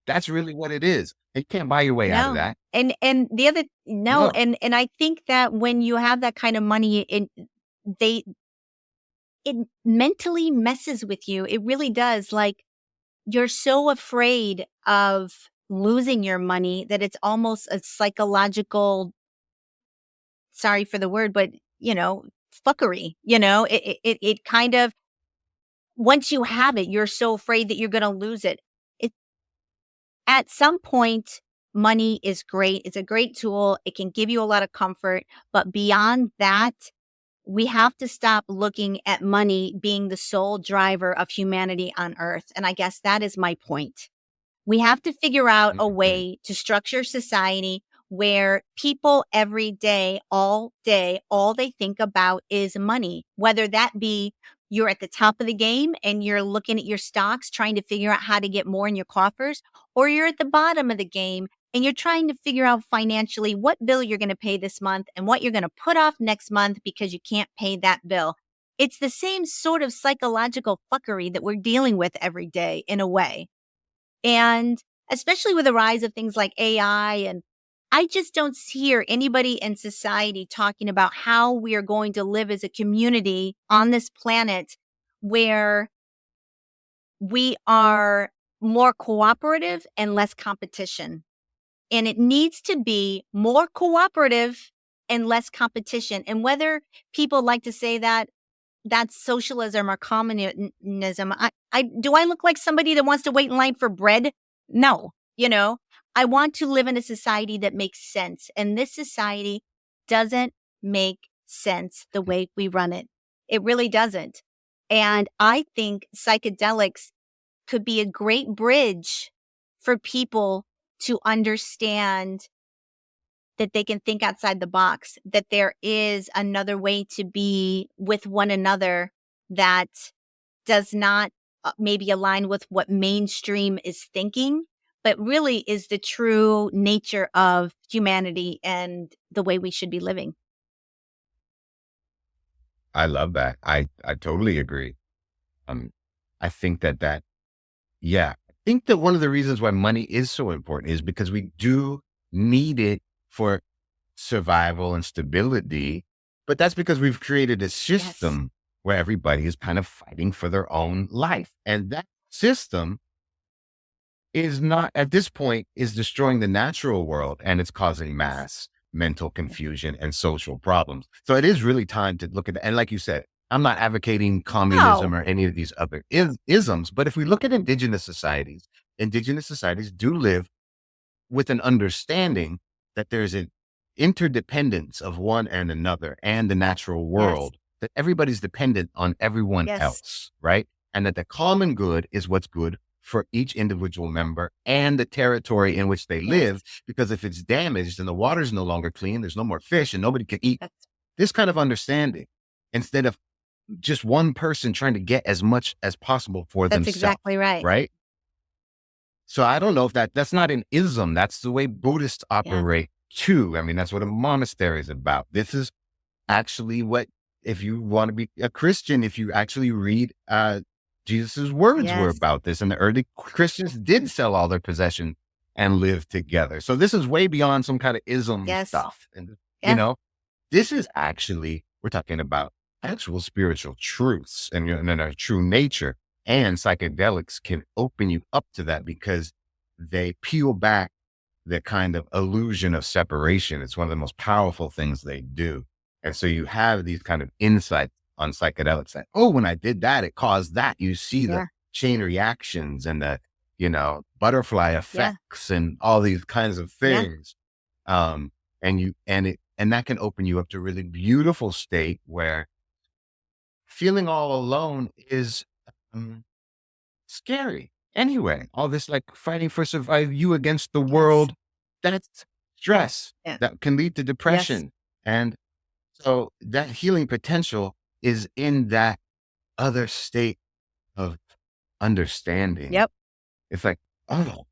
That's really what it is. You can't buy your way out of No. that. And the other no, No. and I think that when you have that kind of money, they it mentally messes with you. It really does. Like, you're so afraid of losing your money that it's almost a psychological, sorry for the word, but fuckery. It kind of, once you have it, you're so afraid that you're going to lose it. It at some point, money is great. It's a great tool. It can give you a lot of comfort, but beyond that, we have to stop looking at money being the sole driver of humanity on earth. And I guess that is my point. We have to figure out a Mhm. way to structure society where people every day, all they think about is money, whether that be you're at the top of the game and you're looking at your stocks, trying to figure out how to get more in your coffers, or you're at the bottom of the game and you're trying to figure out financially what bill you're going to pay this month and what you're going to put off next month because you can't pay that bill. It's the same sort of psychological fuckery that we're dealing with every day in a way. And especially with the rise of things like AI, and I just don't hear anybody in society talking about how we are going to live as a community on this planet where we are more cooperative and less competition. And it needs to be more cooperative and less competition. And whether people like to say that that's socialism or communism, I look like somebody that wants to wait in line for bread? No, I want to live in a society that makes sense. And this society doesn't make sense the way we run it. It really doesn't. And I think psychedelics could be a great bridge for people to understand that they can think outside the box, that there is another way to be with one another that does not maybe align with what mainstream is thinking, but really is the true nature of humanity and the way we should be living. I love that. I totally agree. Um, I think that yeah, I think that one of the reasons why money is so important is because we do need it for survival and stability, but that's because we've created a Yes. system where everybody is kind of fighting for their own life. And that system is not, at this point, is destroying the natural world, and it's causing mass mental confusion and social problems. So it is really time to look at that. And like you said, I'm not advocating communism No. or any of these other isms, but if we look at indigenous societies do live with an understanding that there's an interdependence of one and another and the natural Yes. world, that everybody's dependent on everyone Yes. else, right? And that the common good is what's good for each individual member and the territory in which they Yes. live. Because if it's damaged and the water's no longer clean, there's no more fish and nobody can eat. That's, This kind of understanding, instead of just one person trying to get as much as possible for that's themselves, exactly right. right? So I don't know if that's not an ism. That's the way Buddhists Yeah. operate too. I mean, that's what a monastery is about. This is actually what, if you want to be a Christian, if you actually read, Jesus's words were Yes. about this. And the early Christians did sell all their possessions and live together. So this is way beyond some kind of ism Yes. stuff. And, Yeah. this is actually, we're talking about actual spiritual truths and our true nature. And psychedelics can open you up to that because they peel back the kind of illusion of separation. It's one of the most powerful things they do. And so you have these kind of insights on psychedelics that, oh, when I did that, it caused that. You see the Yeah. chain reactions and the, butterfly Yeah. effects and all these kinds of Yeah. things. And that can open you up to a really beautiful state where feeling all alone is, um, scary. Anyway, all this like fighting for survival, you against the Yes. world, that's stress Yeah. that can lead to Yes. depression. And so that healing potential is in that other state of understanding. Yep. It's like, oh,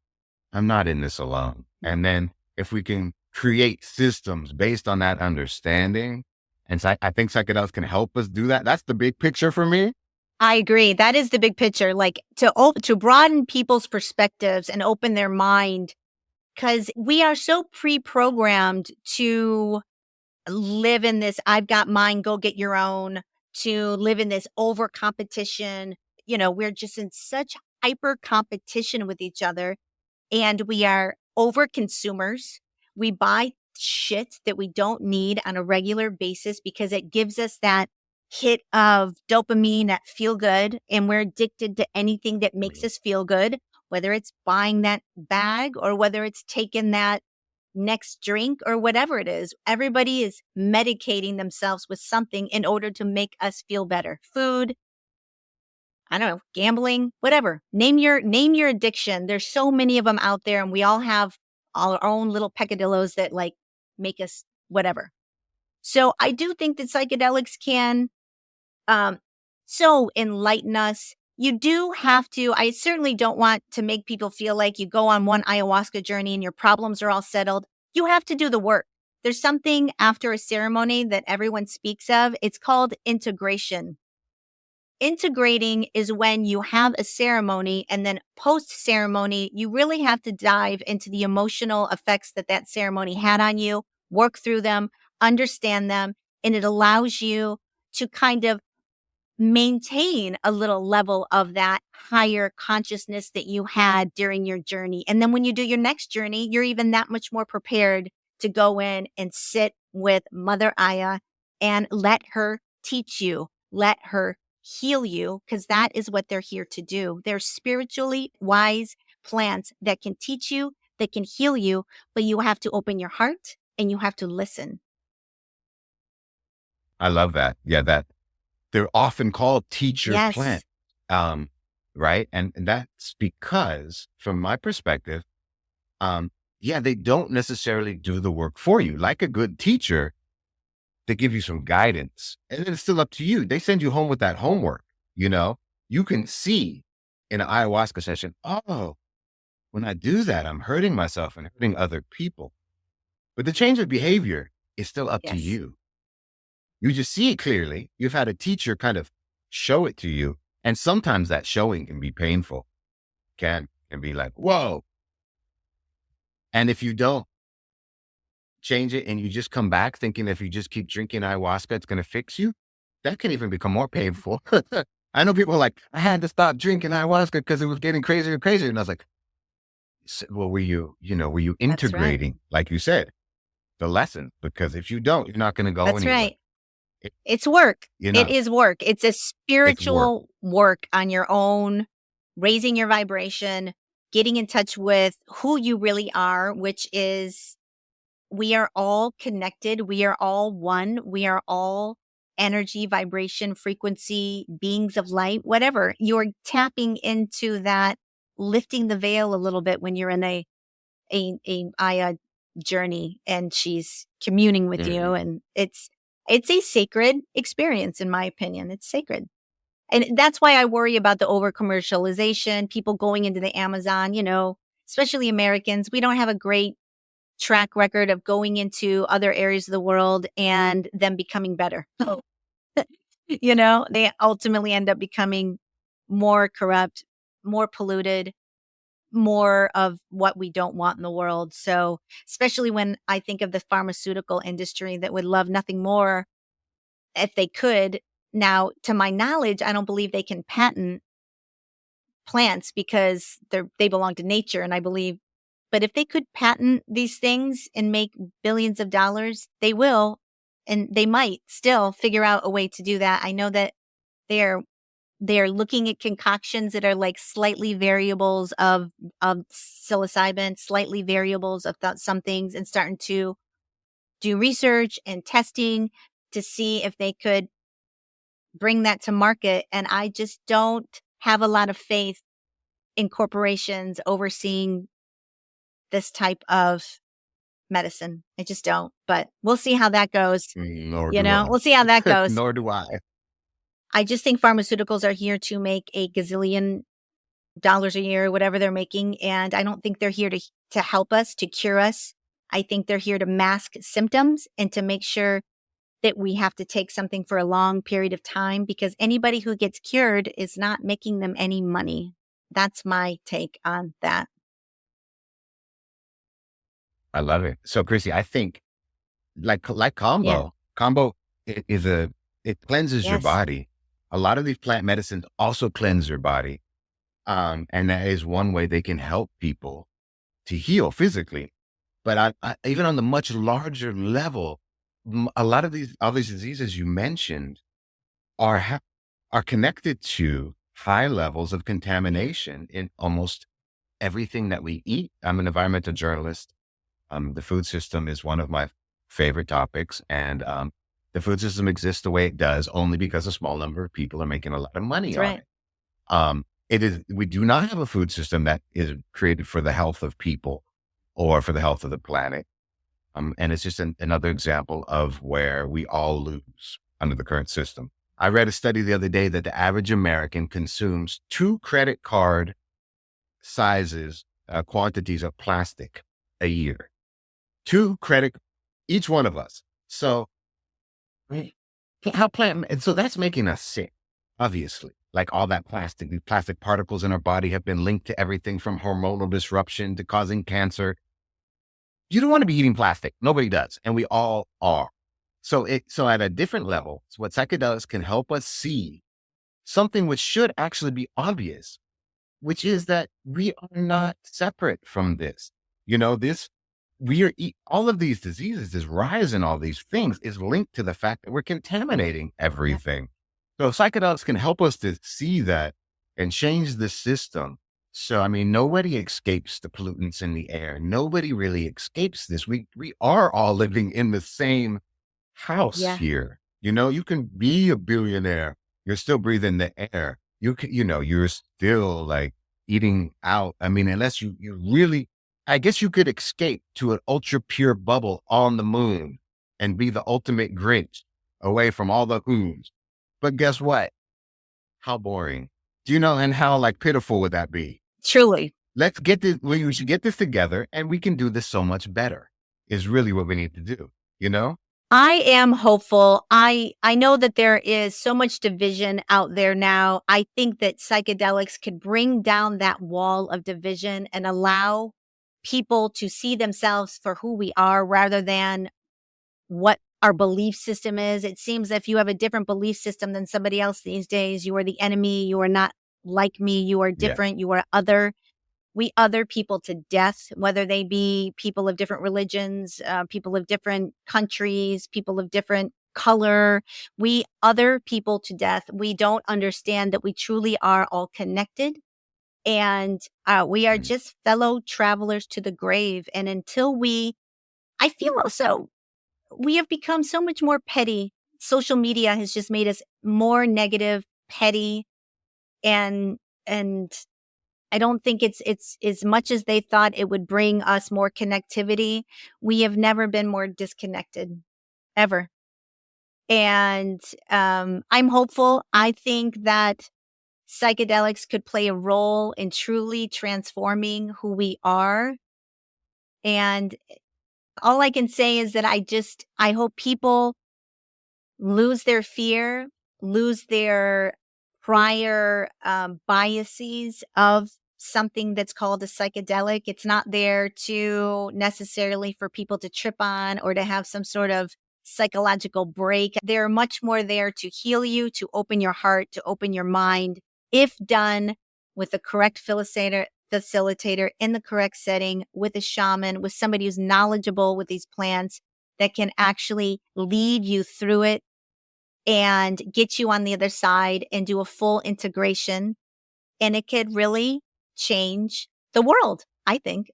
I'm not in this alone. And then if we can create systems based on that understanding, and so I think psychedelics can help us do that. That's the big picture for me. I agree. That is the big picture, like to broaden people's perspectives and open their mind, because we are so pre-programmed to live in this "I've got mine, go get your own," to live in this over competition. We're just in such hyper competition with each other, and we are over consumers. We buy shit that we don't need on a regular basis because it gives us that hit of dopamine, that feel good, and we're addicted to anything that makes us feel good, whether it's buying that bag or whether it's taking that next drink or whatever it is. Everybody is medicating themselves with something in order to make us feel better. Food, I don't know, gambling, whatever. Name your addiction. There's so many of them out there, and we all have our own little peccadillos that like make us whatever. So I do think that psychedelics can um so enlighten us. You do have to, I certainly don't want to make people feel like you go on one ayahuasca journey and your problems are all settled. You have to do the work. There's something after a ceremony that everyone speaks of. It's called integration. Integrating is when you have a ceremony and then post ceremony, you really have to dive into the emotional effects that that ceremony had on you, work through them, understand them, and it allows you to kind of maintain a little level of that higher consciousness that you had during your journey. And then when you do your next journey, you're even that much more prepared to go in and sit with Mother Aya and let her teach you, let her heal you, because that is what they're here to do. They're spiritually wise plants that can teach you, that can heal you, but you have to open your heart and you have to listen. I love that. Yeah, that they're often called teacher Yes. plant. Right. And that's because from my perspective, um, yeah, they don't necessarily do the work for you. Like a good teacher, they give you some guidance and then it's still up to you. They send you home with that homework. You know, you can see in an ayahuasca session, oh, when I do that, I'm hurting myself and hurting other people. But the change of behavior is still up to Yes. you. You just see it clearly. You've had a teacher kind of show it to you. And sometimes that showing can be painful, can be like, whoa. And if you don't change it and you just come back thinking if you just keep drinking ayahuasca, it's going to fix you, that can even become more painful. I know people are like, I had to stop drinking ayahuasca because it was getting crazier and crazier. And I was like, well, were you That's right. integrating, like you said, the lesson? Because if you don't, you're not going to go That's anywhere. right. It's work. You It know, is work. It's a it's work. spiritual work on your own, raising your vibration, getting in touch with who you really are, which is we are all connected. We are all one. We are all energy, vibration, frequency, beings of light, whatever. You're tapping into that, lifting the veil a little bit when you're in a Aya journey and she's communing with you. Mhm. And it's a sacred experience, in my opinion. It's sacred. And that's why I worry about the over commercialization, people going into the Amazon, especially Americans. We don't have a great track record of going into other areas of the world and them becoming better. They ultimately end up becoming more corrupt, more polluted, more of what we don't want in the world. So, especially when I think of the pharmaceutical industry that would love nothing more if they could. Now, to my knowledge, I don't believe they can patent plants because they belong to nature, and I believe but if they could patent these things and make billions of dollars, they will, and they might still figure out a way to do that. I know that they're they're looking at concoctions that are like slightly variables of psilocybin, slightly variables of some things, and starting to do research and testing to see if they could bring that to market. And I just don't have a lot of faith in corporations overseeing this type of medicine. I just don't, but we'll see how that goes. Nor do We'll see how that I. goes. Nor do I. I just think pharmaceuticals are here to make a gazillion dollars a year, whatever they're making. And I don't think they're here to help us, to cure us. I think they're here to mask symptoms and to make sure that we have to take something for a long period of time because anybody who gets cured is not making them any money. That's my take on that. I love it. So, Chrissy, I think like Yeah. combo it cleanses your Yes. body. A lot of these plant medicines also cleanse your body. And that is one way they can help people to heal physically. But even on the much larger level, a lot of all these diseases you mentioned are connected to high levels of contamination in almost everything that we eat. I'm an environmental journalist. The food system is one of my favorite topics, and the food system exists the way it does only because a small number of people are making a lot of money That's on right. it. We do not have a food system that is created for the health of people or for the health of the planet. And it's just another example of where we all lose under the current system. I read a study the other day that the average American consumes 2 credit card sizes, quantities of plastic a year. 2 credit, each one of us. So right, and so that's making us sick, obviously. Like all that plastic, the plastic particles in our body have been linked to everything from hormonal disruption to causing cancer. You don't want to be eating plastic. Nobody does. And we all are. So at a different level, so what psychedelics can help us see something which should actually be obvious, which is that we are not separate from this. This all of these diseases, this rise in all these things is linked to the fact that we're contaminating everything. So psychedelics can help us to see that and change the system So, I mean, nobody escapes the pollutants in the air. Nobody really escapes this. We are all living in the same house Yeah. here. You know, you can be a billionaire. You're still breathing the air. You can, you know, you're still like eating out. I mean, unless you really, I guess you could escape to an ultra pure bubble on the moon and be the ultimate Grinch away from all the ooze. But guess what? How boring. Do you know? And how like pitiful would that be? Truly. Let's get this, we should get this together and we can do this so much better is really what we need to do, you know? I am hopeful. I know that there is so much division out there now. I think that psychedelics could bring down that wall of division and allow people to see themselves for who we are rather than what our belief system is. It seems if you have a different belief system than somebody else these days, you are the enemy, you are not like me, you are Yeah. different, you are other. We other people to death, whether they be people of different religions, people of different countries, people of different color. We other people to death. We don't understand that we truly are all connected. And we are Mm. just fellow travelers to the grave. And until I feel also, we have become so much more petty. Social media has just made us more negative, petty, and, and I don't think it's as much as they thought it would bring us more connectivity. We have never been more disconnected ever. And I'm hopeful. I think that psychedelics could play a role in truly transforming who we are. And all I can say is that I hope people lose their fear, lose their prior biases of something that's called a psychedelic. It's not there to necessarily for people to trip on or to have some sort of psychological break. They're much more there to heal you, to open your heart, to open your mind, if done with the correct facilitator in the correct setting, with a shaman, with somebody who's knowledgeable with these plants that can actually lead you through it and get you on the other side and do a full integration. And it could really change the world, I think.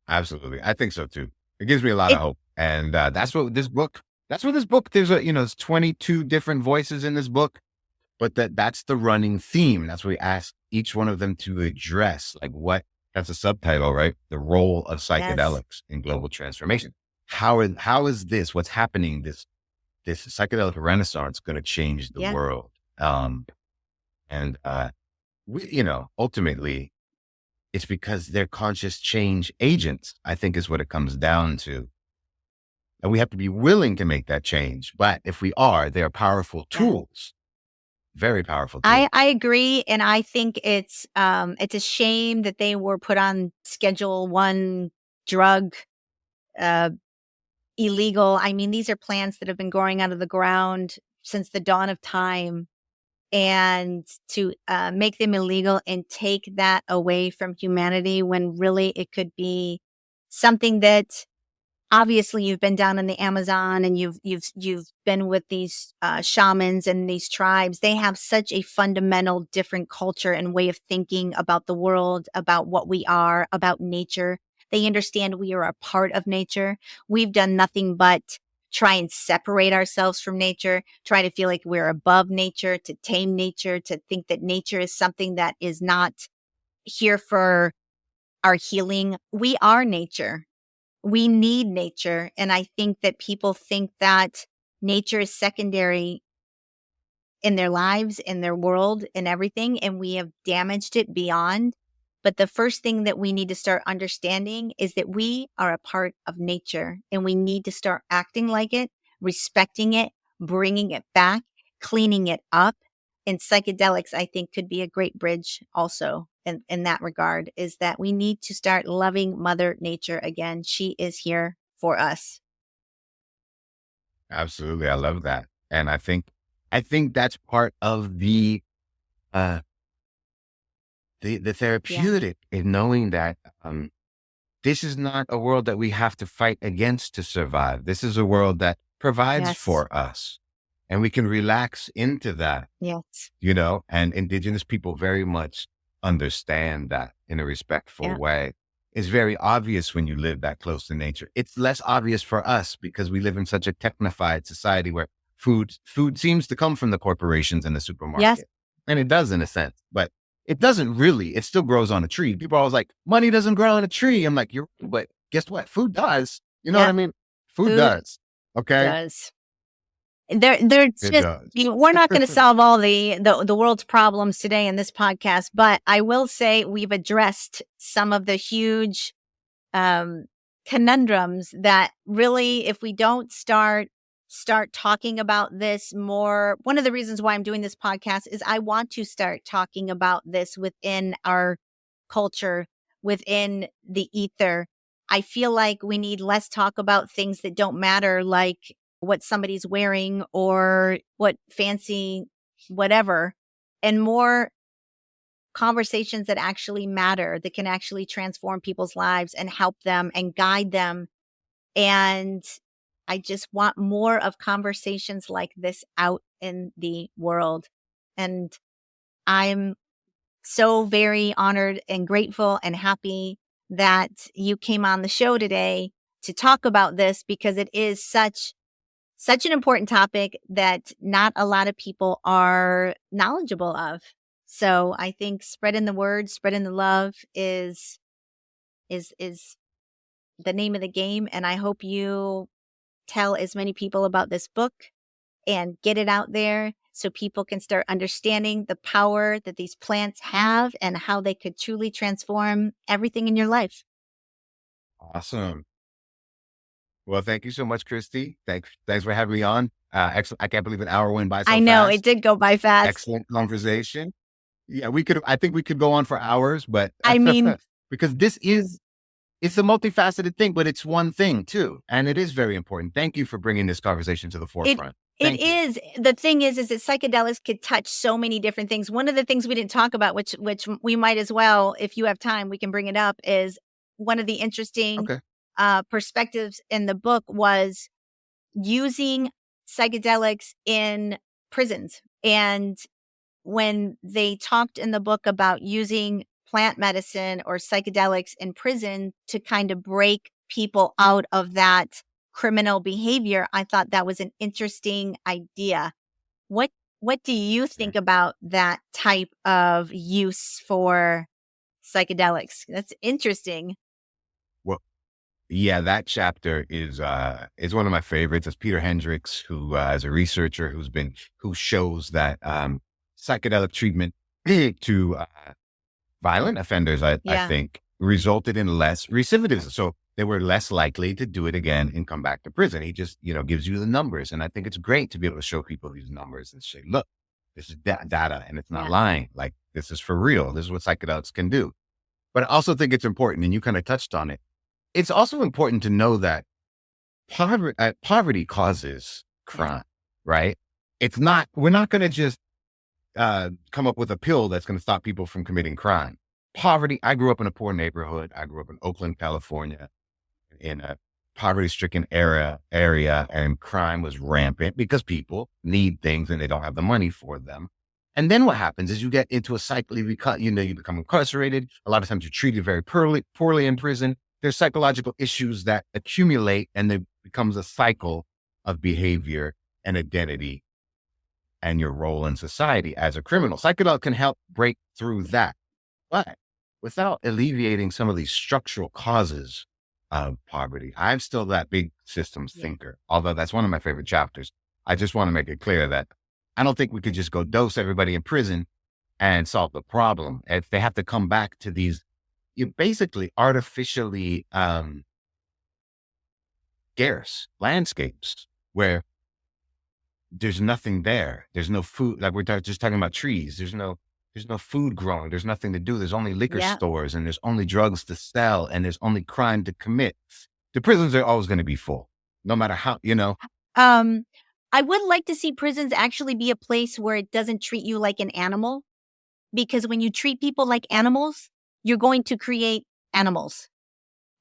Absolutely. I think so too. It gives me a lot of It, hope. And that's what this book, there's there's 22 different voices in this book, but that's the running theme. That's what we ask each one of them to address. Like that's a subtitle, right? The role of yes. psychedelics in global transformation. How is this, what's happening, this psychedelic renaissance going to change the Yeah. world? And, you know, ultimately, it's because they're conscious change agents, I think is what it comes down to. And we have to be willing to make that change. But if we are, they are powerful Yeah. tools, very powerful tools. I agree. And I think it's a shame that they were put on Schedule 1 drug, uh, illegal. I mean, these are plants that have been growing out of the ground since the dawn of time. And to make them illegal and take that away from humanity when really it could be something that obviously you've been down in the Amazon and you've been with these shamans and these tribes. They have such a fundamental different culture and way of thinking about the world, about what we are, about nature. They understand we are a part of nature. We've done nothing but try and separate ourselves from nature, try to feel like we're above nature, to tame nature, to think that nature is something that is not here for our healing. We are nature. We need nature. And I think that people think that nature is secondary in their lives, in their world, in everything. And we have damaged it beyond. But the first thing that we need to start understanding is that we are a part of nature and we need to start acting like it, respecting it, bringing it back, cleaning it up. And psychedelics, I think, could be a great bridge also in that regard, is that we need to start loving Mother Nature again. She is here for us. Absolutely. I love that. And I think that's part of uh, the Yeah. therapeutic in knowing that, this is not a world that we have to fight against to survive. This is a world that provides Yes. for us. and we can relax into that, Yes. and indigenous people very much understand that in a respectful Yeah. way. It's very obvious when you live that close to nature. It's less obvious for us because we live in such a technified society where food seems to come from the corporations and the Yes. supermarket. And it does in a sense, but it doesn't really. It still grows on a tree. People are always like, money doesn't grow on a tree. I'm like, but guess what? Food does. You know what Yeah. I mean? Food Food does. Okay. does. There's It just, does. we're not going to solve all the world's problems today in this podcast, but I will say we've addressed some of the huge um, conundrums that really, if we don't start talking about this more, one of the reasons why I'm doing this podcast is I want to start talking about this within our culture, within the ether. I feel like we need less talk about things that don't matter, like what somebody's wearing or what fancy whatever, and more conversations that actually matter, that can actually transform people's lives and help them and guide them. And I just want more of conversations like this out in the world. And I'm so very honored and grateful and happy that you came on the show today to talk about this, because it is such an important topic that not a lot of people are knowledgeable of. So I think spreading the word, spreading the love is the name of the game. And I hope you tell as many people about this book and get it out there so people can start understanding the power that these plants have and how they could truly transform everything in your life. Awesome. Well, thank you so much, Christy. Thanks for having me on. Excellent. I can't believe an hour went by I so know it fast. did go by fast. Excellent conversation. Yeah, I think we could go on for hours, but I mean, because it's a multifaceted thing, but it's one thing too. And it is very important. Thank you for bringing this conversation to the It forefront. it Thank you. is. The thing is that psychedelics could touch so many different things. One of the things we didn't talk about, which we might as well, if you have time, we can bring it up, is one of the interesting Okay. perspectives in the book was using psychedelics in prisons. And when they talked in the book about using plant medicine or psychedelics in prison to kind of break people out of that criminal behavior, I thought that was an interesting idea. What what do you think Okay. about that type of use for psychedelics? That's interesting. Well, yeah, that chapter is one of my favorites. It's Peter Hendricks, who is a researcher who shows that psychedelic treatment to violent offenders, I Yeah. think, resulted in less recidivism. So they were less likely to do it again and come back to prison. He just, gives you the numbers. And I think it's great to be able to show people these numbers and say, look, this is data and it's not Yeah. lying. Like, this is for real. This is what psychedelics can do. But I also think it's important, and you kind of touched on it. It's also important to know that poverty causes crime, right? We're not going to just come up with a pill that's going to stop people from committing crime. Poverty. I grew up in a poor neighborhood. I grew up in Oakland, California, in a poverty-stricken area, and crime was rampant because people need things and they don't have the money for them. And then what happens is you get into a cycle. You become incarcerated. A lot of times you're treated very poorly in prison. There's psychological issues that accumulate, and it becomes a cycle of behavior and identity and your role in society as a criminal. Psychedelic can help break through that, but without alleviating some of these structural causes of poverty. I'm still that big systems Yeah. thinker, although that's one of my favorite chapters. I just want to make it clear that I don't think we could just go dose everybody in prison and solve the problem. If they have to come back to these, you basically artificially scarce landscapes where there's nothing there. There's no food. Like just talking about trees. There's no food growing. There's nothing to do. There's only liquor Yeah. stores, and there's only drugs to sell, and there's only crime to commit. The prisons are always going to be full, no matter how. Um, I would like to see prisons actually be a place where it doesn't treat you like an animal, because when you treat people like animals, you're going to create animals.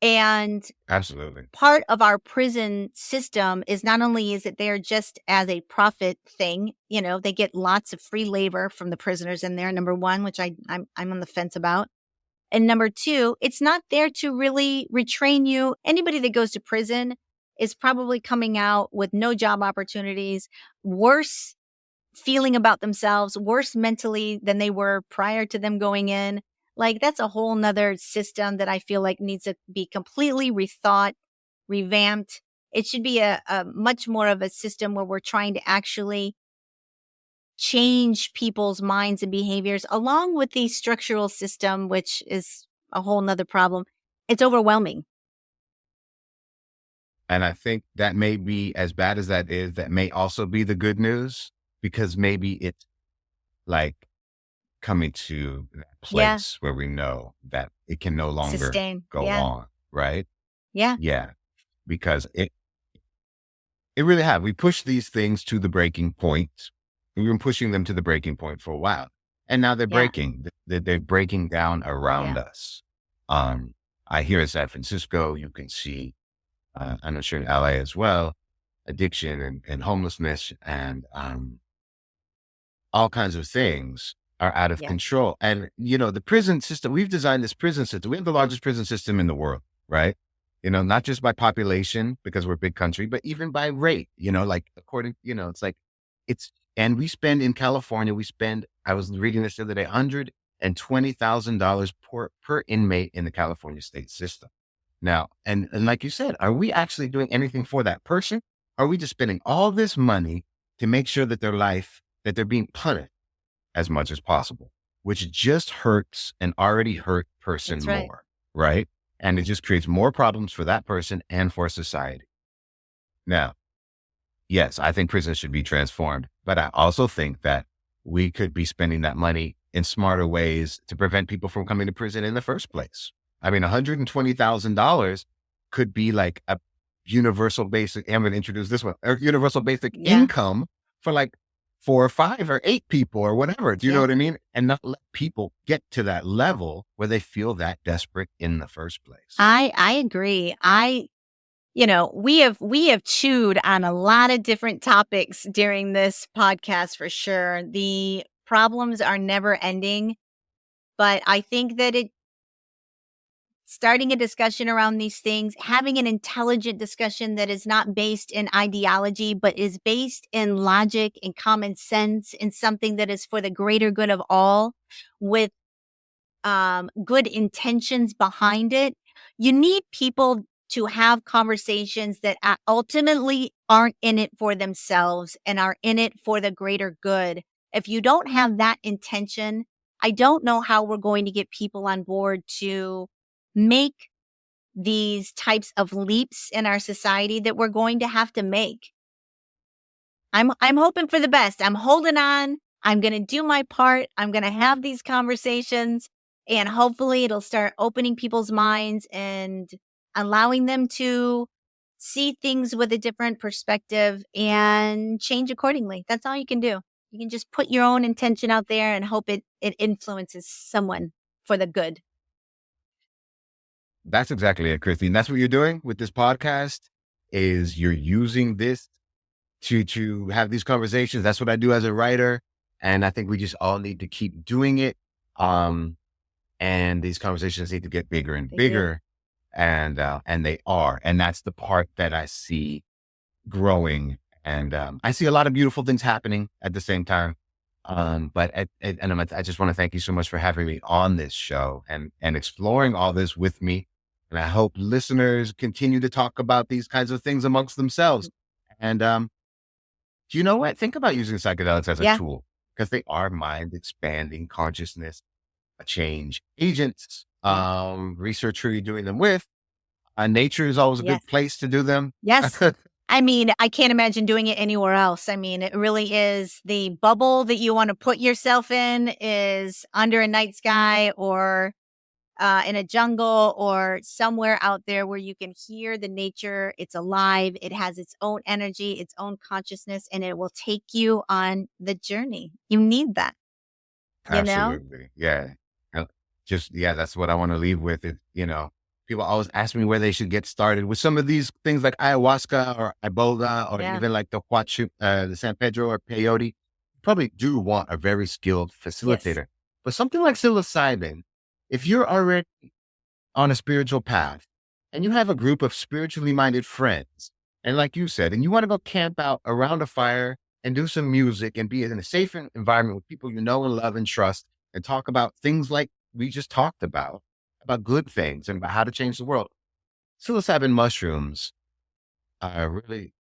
And Absolutely. part of our prison system is not only is it there just as a profit thing, they get lots of free labor from the prisoners in there, number one, which I'm on the fence about. And number two, it's not there to really retrain you. Anybody that goes to prison is probably coming out with no job opportunities, worse feeling about themselves, worse mentally than they were prior to them going in. Like, that's a whole nother system that I feel like needs to be completely rethought, revamped. It should be a much more of a system where we're trying to actually change people's minds and behaviors along with the structural system, which is a whole nother problem. It's overwhelming. And I think that may be, as bad as that is, that may also be the good news, because maybe it's like coming to that Yeah. place where we know that it can no longer Sustain. go Yeah. on, right? Yeah. Yeah, because it really have. We pushed these things to the breaking point. We've been pushing them to the breaking point for a while, and now they're Yeah. breaking. They're breaking down around Yeah. us. I hear in San Francisco, you can see, I'm sure in LA as well, addiction and homelessness and all kinds of things are out of Yeah. control. And, the prison system, we've designed this prison system. We have the largest prison system in the world, right? Not just by population, because we're a big country, but even by rate, like according, it's like, and we spend in California, I was reading this the other day, $120,000 per inmate in the California state system. Now, and like you said, are we actually doing anything for that person? Are we just spending all this money to make sure that that they're being punished as much as possible, which just hurts an already hurt person That's right. more, right? And it just creates more problems for that person and for society. Now, yes, I think prisons should be transformed, but I also think that we could be spending that money in smarter ways to prevent people from coming to prison in the first place. I mean, $120,000 could be like a universal basic, I'm going to introduce this one, a universal basic Yeah. income for like 4 or 5 or 8 people or whatever. Do you know Yeah. what I mean? And not let people get to that level where they feel that desperate in the first place. I agree. We have chewed on a lot of different topics during this podcast for sure. The problems are never ending, but I think that starting a discussion around these things, having an intelligent discussion that is not based in ideology, but is based in logic and common sense and something that is for the greater good of all, with good intentions behind it. You need people to have conversations that ultimately aren't in it for themselves and are in it for the greater good. If you don't have that intention, I don't know how we're going to get people on board to make these types of leaps in our society that we're going to have to make. I'm hoping for the best. I'm holding on. I'm going to do my part. I'm going to have these conversations, and hopefully it'll start opening people's minds and allowing them to see things with a different perspective and change accordingly. That's all you can do. You can just put your own intention out there and hope it influences someone for the good. That's exactly it, Christine. That's what you're doing with this podcast, is you're using this to have these conversations. That's what I do as a writer. And I think we just all need to keep doing it. And these conversations need to get bigger and bigger. And they are. And that's the part that I see growing. And I see a lot of beautiful things happening at the same time. But I just want to thank you so much for having me on this show and exploring all this with me. And I hope listeners continue to talk about these kinds of things amongst themselves. And you know what? Think about using psychedelics as a tool, because they are mind expanding consciousness change agents. Research who you're doing them with. Nature is always a good place to do them. Yes. I mean, I can't imagine doing it anywhere else. I mean, it really is the bubble that you want to put yourself in is under a night sky or in a jungle or somewhere out there where you can hear the nature. It's alive. It has its own energy, its own consciousness, and it will take you on the journey. You need that. Absolutely. Yeah. That's what I want to leave with it. People always ask me where they should get started with some of these things like ayahuasca or iboga or Yeah. even like the San Pedro or peyote. You probably do want a very skilled Yes. facilitator. But something like psilocybin, if you're already on a spiritual path and you have a group of spiritually minded friends, and like you said, and you want to go camp out around a fire and do some music and be in a safe environment with people you know and love and trust and talk about things like we just talked about good things and about how to change the world. Psilocybin mushrooms are really,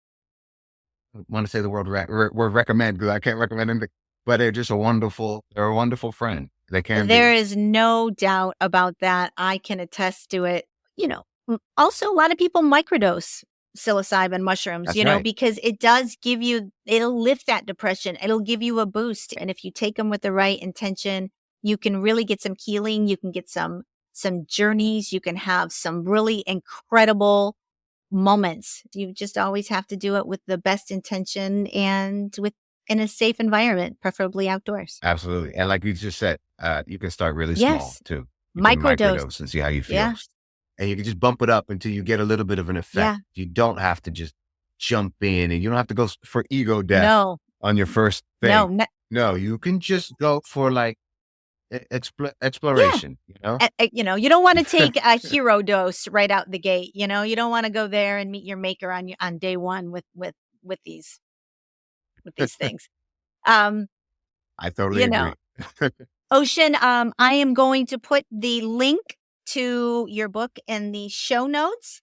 I want to say the word recommend because I can't recommend anything, but they're a wonderful friend. They can There be. is no doubt about that. I can attest to it. Also, a lot of people microdose psilocybin mushrooms, That's right. because it does it'll lift that depression. It'll give you a boost. And if you take them with the right intention, you can really get some healing. You can get some journeys. You can have some really incredible moments. You just always have to do it with the best intention and in a safe environment, preferably outdoors. Absolutely. And like you just said, you can start really small Yes. too. You can Microdose. microdose and see how you feel. Yeah. And you can just bump it up until you get a little bit of an effect. Yeah. You don't have to just jump in and you don't have to go for ego death No. on your first No. thing. No, you can just go for like Yeah. exploration, you know? You don't want to take a hero dose right out the gate. You don't want to go there and meet your maker on day one with these things. Um, I totally you know, agree. Ocean, I am going to put the link to your book in the show notes.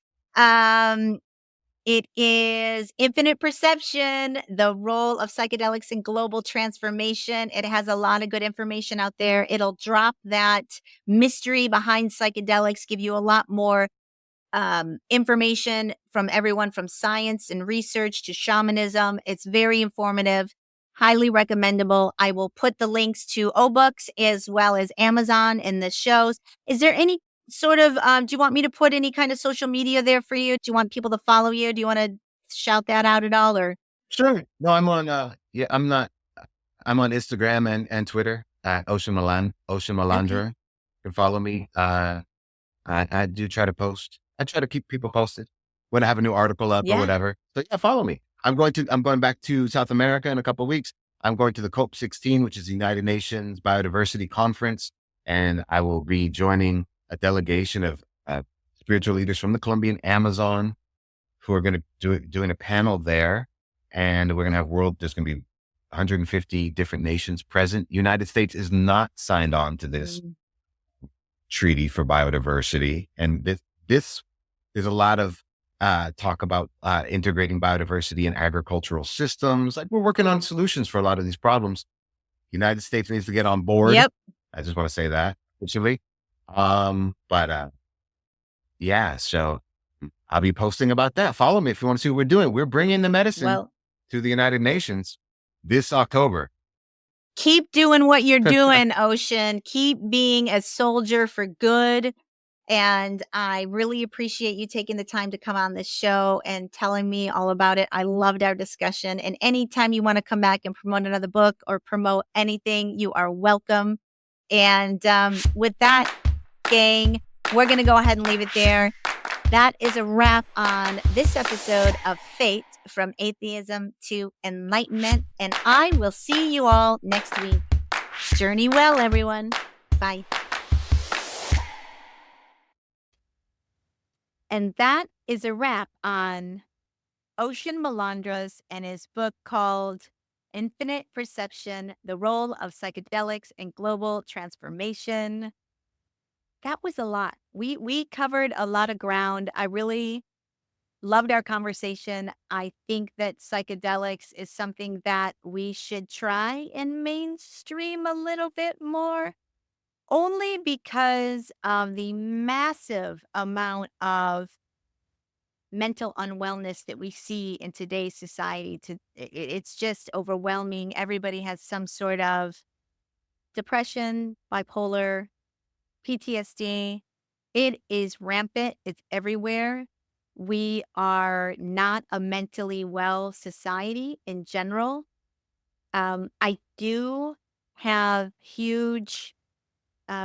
It is Infinite Perception, the role of psychedelics in global transformation. It has a lot of good information out there. It'll drop that mystery behind psychedelics, give you a lot more information from everyone from science and research to shamanism. It's very informative, highly recommendable. I will put the links to OBooks as well as Amazon in the shows. Is there any sort of, do you want me to put any kind of social media there for you? Do you want people to follow you? Do you want to shout that out at all or? Sure. No, I'm on, I'm not, I'm on Instagram and Twitter at Ocean Okay. Malandra. You can follow me. I do try to post. I try to keep people posted when I have a new article up or Yeah. whatever. So yeah, follow me. I'm going back to South America in a couple of weeks. I'm going to the COP16, which is the United Nations Biodiversity Conference, and I will be joining a delegation of spiritual leaders from the Colombian Amazon who are going to doing a panel there, and we're going to have there's going to be 150 different nations present. United States is not signed on to this Mm. treaty for biodiversity. And this there's a lot of talk about integrating biodiversity in agricultural systems. Like we're working on solutions for a lot of these problems. United States needs to get on board. Yep. I just want to say that officially. But yeah, so I'll be posting about that. Follow me if you want to see what we're doing. We're bringing the medicine Well, to the United Nations this October. keep doing what you're doing, Ocean. Keep being a soldier for good. And I really appreciate you taking the time to come on this show and telling me all about it. I loved our discussion. And anytime you want to come back and promote another book or promote anything, you are welcome. And with that, gang, we're going to go ahead and leave it there. That is a wrap on this episode of Fate from Atheism to Enlightenment. And I will see you all next week. Journey well, everyone. Bye. And that is a wrap on Ocean Malandra's and his book called Infinite Perception, the Role of Psychedelics in Global Transformation. That was a lot. We covered a lot of ground. I really loved our conversation. I think that psychedelics is something that we should try and mainstream a little bit more, only because of the massive amount of mental unwellness that we see in today's society. It's just overwhelming. Everybody has some sort of depression, bipolar, PTSD. It is rampant. It's everywhere. We are not a mentally well society in general. I do have huge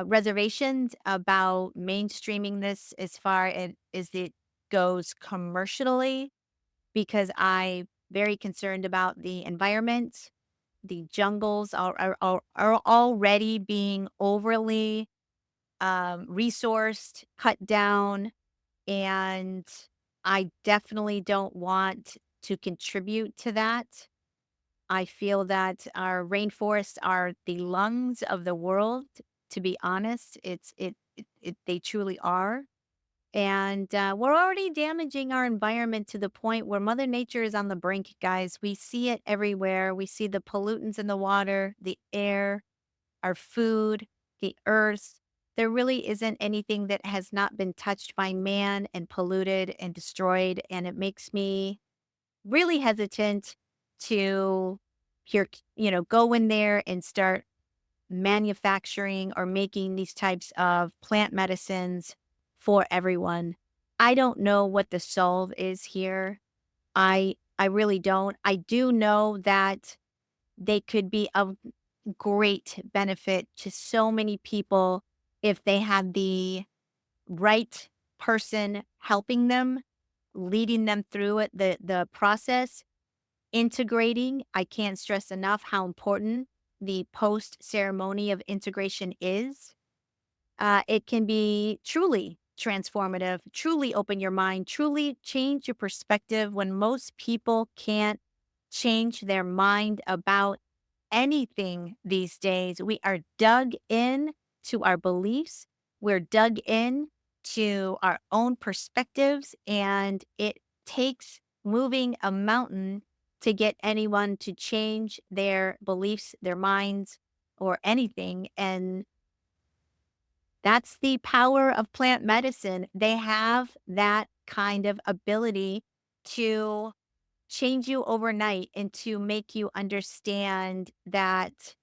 reservations about mainstreaming this as far as it goes commercially, because I'm very concerned about the environment. The jungles are already being overly resourced, cut down, and I definitely don't want to contribute to that. I feel that our rainforests are the lungs of the world. To be honest, they truly are. And we're already damaging our environment to the point where Mother Nature is on the brink, guys. We see it everywhere. We see the pollutants in the water, the air, our food, the earth. There really isn't anything that has not been touched by man and polluted and destroyed. And it makes me really hesitant to here, go in there and start manufacturing or making these types of plant medicines for everyone. I don't know what the solve is here. I really don't. I do know that they could be of great benefit to so many people if they had the right person helping them, leading them through it, the process, integrating. I can't stress enough how important the post ceremony of integration is. It can be truly transformative, truly open your mind, truly change your perspective when most people can't change their mind about anything these days. We are dug in to our beliefs. We're dug in to our own perspectives, and it takes moving a mountain to get anyone to change their beliefs, their minds, or anything. And that's the power of plant medicine. They have that kind of ability to change you overnight and to make you understand that,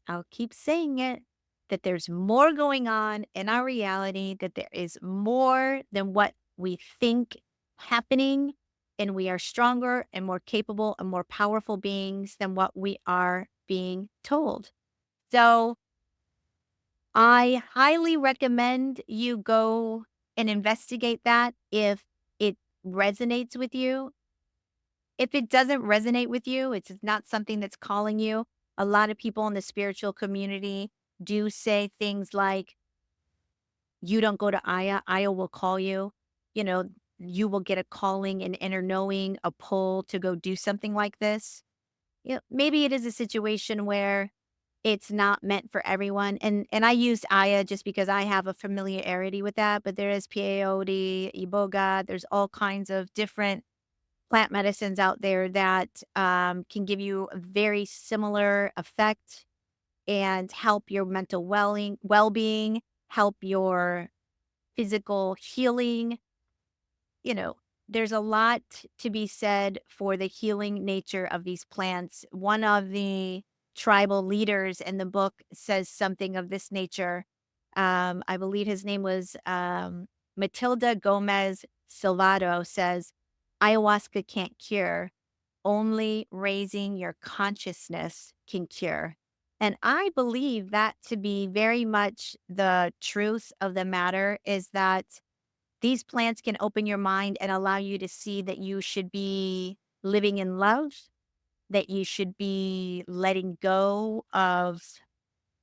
I'll keep saying it, that there's more going on in our reality, that there is more than what we think happening, and we are stronger and more capable and more powerful beings than what we are being told. So I highly recommend you go and investigate that if it resonates with you. If it doesn't resonate with you, it's not something that's calling you. A lot of people in the spiritual community do say things like, you don't go to Aya, Aya will call you. You know, you will get a calling, an inner knowing, a pull to go do something like this. Maybe it is a situation where it's not meant for everyone. And I use Aya just because I have a familiarity with that, but there is peyote, iboga, there's all kinds of different plant medicines out there that can give you a very similar effect and help your mental well-being, help your physical healing. You know, there's a lot to be said for the healing nature of these plants. One of the tribal leaders in the book says something of this nature. I believe his name was Matilda Gomez Silvado, says, ayahuasca can't cure, only raising your consciousness can cure. And I believe that to be very much the truth of the matter, is that these plants can open your mind and allow you to see that you should be living in love, that you should be letting go of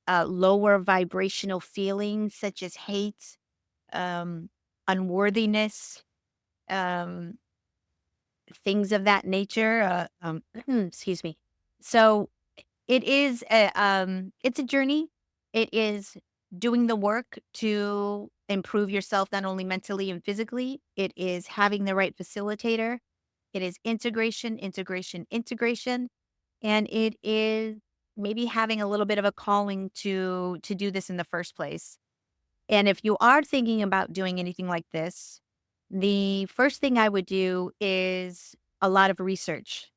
lower vibrational feelings such as hate, unworthiness, um, things of that nature. Excuse me. So it's a journey. It is doing the work to improve yourself, not only mentally and physically. It is having the right facilitator. It is integration, integration, integration. And it is maybe having a little bit of a calling to do this in the first place. And if you are thinking about doing anything like this, the first thing I would do is a lot of research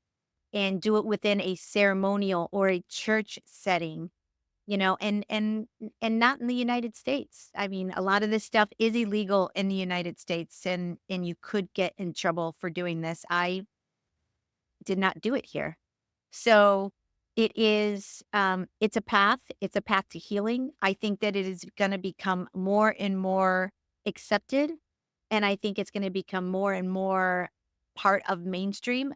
and do it within a ceremonial or a church setting, and not in the United States. I mean, a lot of this stuff is illegal in the United States, and you could get in trouble for doing this. I did not do it here. So It is, it's a path. It's a path to healing. I think that it is going to become more and more accepted. And I think it's going to become more and more part of mainstream.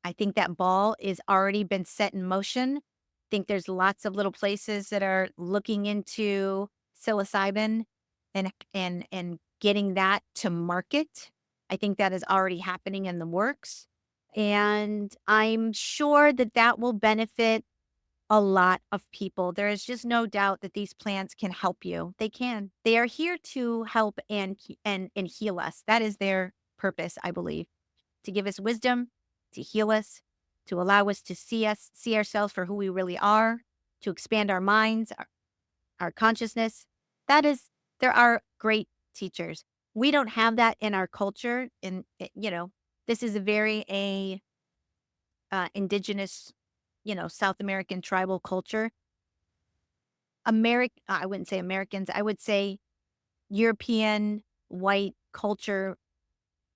I think that ball is already been set in motion. I think there's lots of little places that are looking into psilocybin and getting that to market. I think that is already happening in the works. And I'm sure that that will benefit a lot of people. There is just no doubt that these plants can help you. They can. They are here to help and heal us. That is their purpose, I believe, to give us wisdom, to heal us, to allow us, see ourselves for who we really are, to expand our minds, our consciousness. That is, there are great teachers. We don't have that in our culture. This is a very indigenous, South American tribal culture. I wouldn't say Americans. I would say European white culture.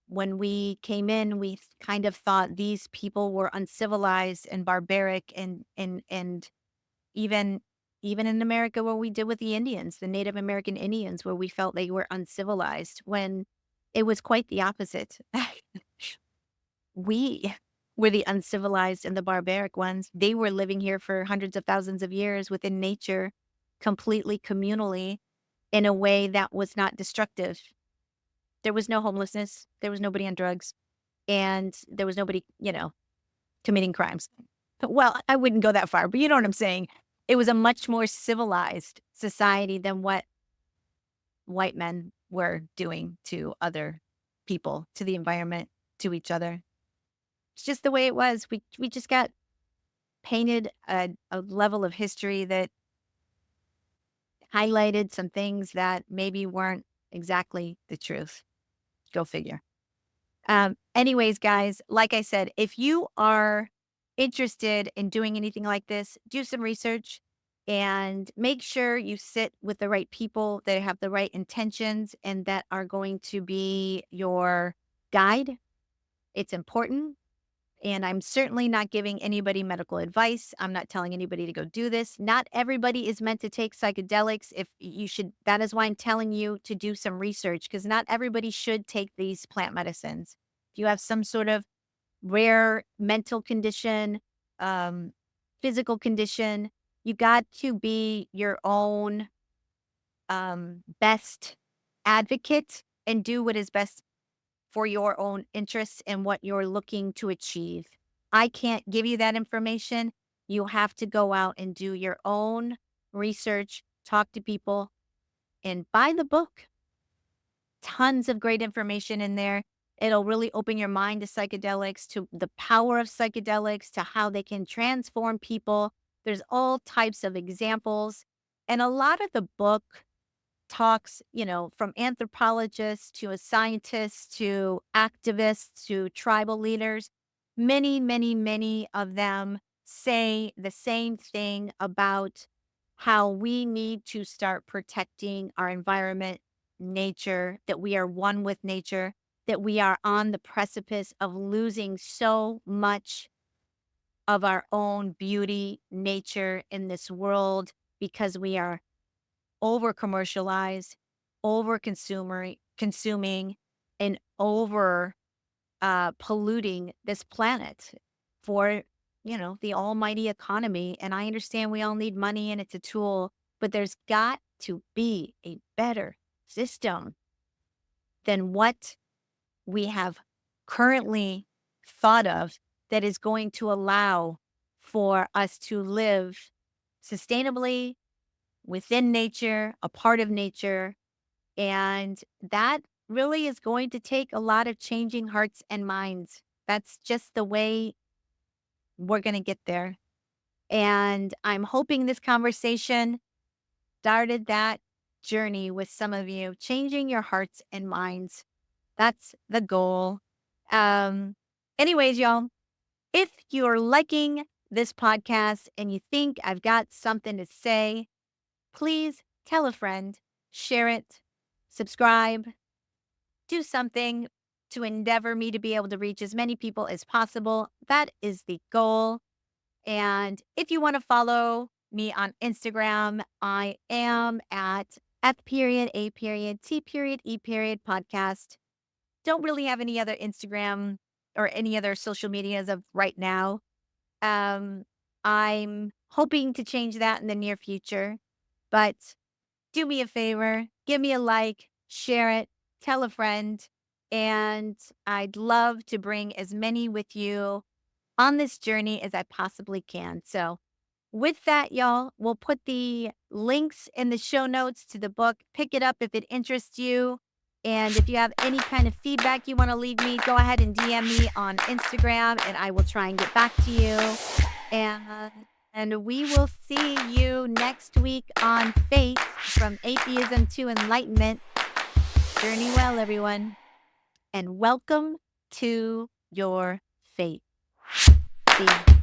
When we came in, we kind of thought these people were uncivilized and barbaric, and even in America, what we did with the Indians, the Native American Indians, where we felt they were uncivilized, when it was quite the opposite. We were the uncivilized and the barbaric ones. They were living here for hundreds of thousands of years within nature, completely communally, in a way that was not destructive. There was no homelessness. There was nobody on drugs. And there was nobody, committing crimes. Well, I wouldn't go that far, but you know what I'm saying. It was a much more civilized society than what white men were doing to other people, to the environment, to each other. It's just the way it was. We just got painted a level of history that highlighted some things that maybe weren't exactly the truth. Go figure. Anyways, guys, like I said, if you are interested in doing anything like this, do some research and make sure you sit with the right people that have the right intentions and that are going to be your guide. It's important. And I'm certainly not giving anybody medical advice. I'm not telling anybody to go do this. Not everybody is meant to take psychedelics. If you should, that is why I'm telling you to do some research, because not everybody should take these plant medicines. If you have some sort of rare mental condition, um, physical condition, you got to be your own best advocate and do what is best for your own interests and what you're looking to achieve. I can't give you that information. You have to go out and do your own research, talk to people, and buy the book. Tons of great information in there. It'll really open your mind to psychedelics, to the power of psychedelics, to how they can transform people. There's all types of examples. And a lot of the book talks, from anthropologists to a scientist to activists to tribal leaders. Many, many, many of them say the same thing about how we need to start protecting our environment, nature, that we are one with nature, that we are on the precipice of losing so much of our own beauty, nature in this world because we are over commercialized, over consuming, and over polluting this planet for, the almighty economy. And I understand we all need money and it's a tool, but there's got to be a better system than what we have currently thought of that is going to allow for us to live sustainably within nature, a part of nature. And that really is going to take a lot of changing hearts and minds. That's just the way we're going to get there. And I'm hoping this conversation started that journey with some of you, changing your hearts and minds. That's the goal. Um, Anyways, y'all, if you're liking this podcast and you think I've got something to say, please tell a friend, share it, subscribe, do something to endeavor me to be able to reach as many people as possible. That is the goal. And if you want to follow me on Instagram, I am at F.A.T.E. podcast. Don't really have any other Instagram or any other social medias of right now. Um, I'm hoping to change that in the near future, but do me a favor, give me a like, share it, tell a friend, and I'd love to bring as many with you on this journey as I possibly can. So, with that, y'all, we'll put the links in the show notes to the book. Pick it up if it interests you. And if you have any kind of feedback you want to leave me, go ahead and DM me on Instagram and I will try and get back to you. And we will see you next week on Fate from Atheism to Enlightenment. Journey well, everyone. And welcome to your fate. See you.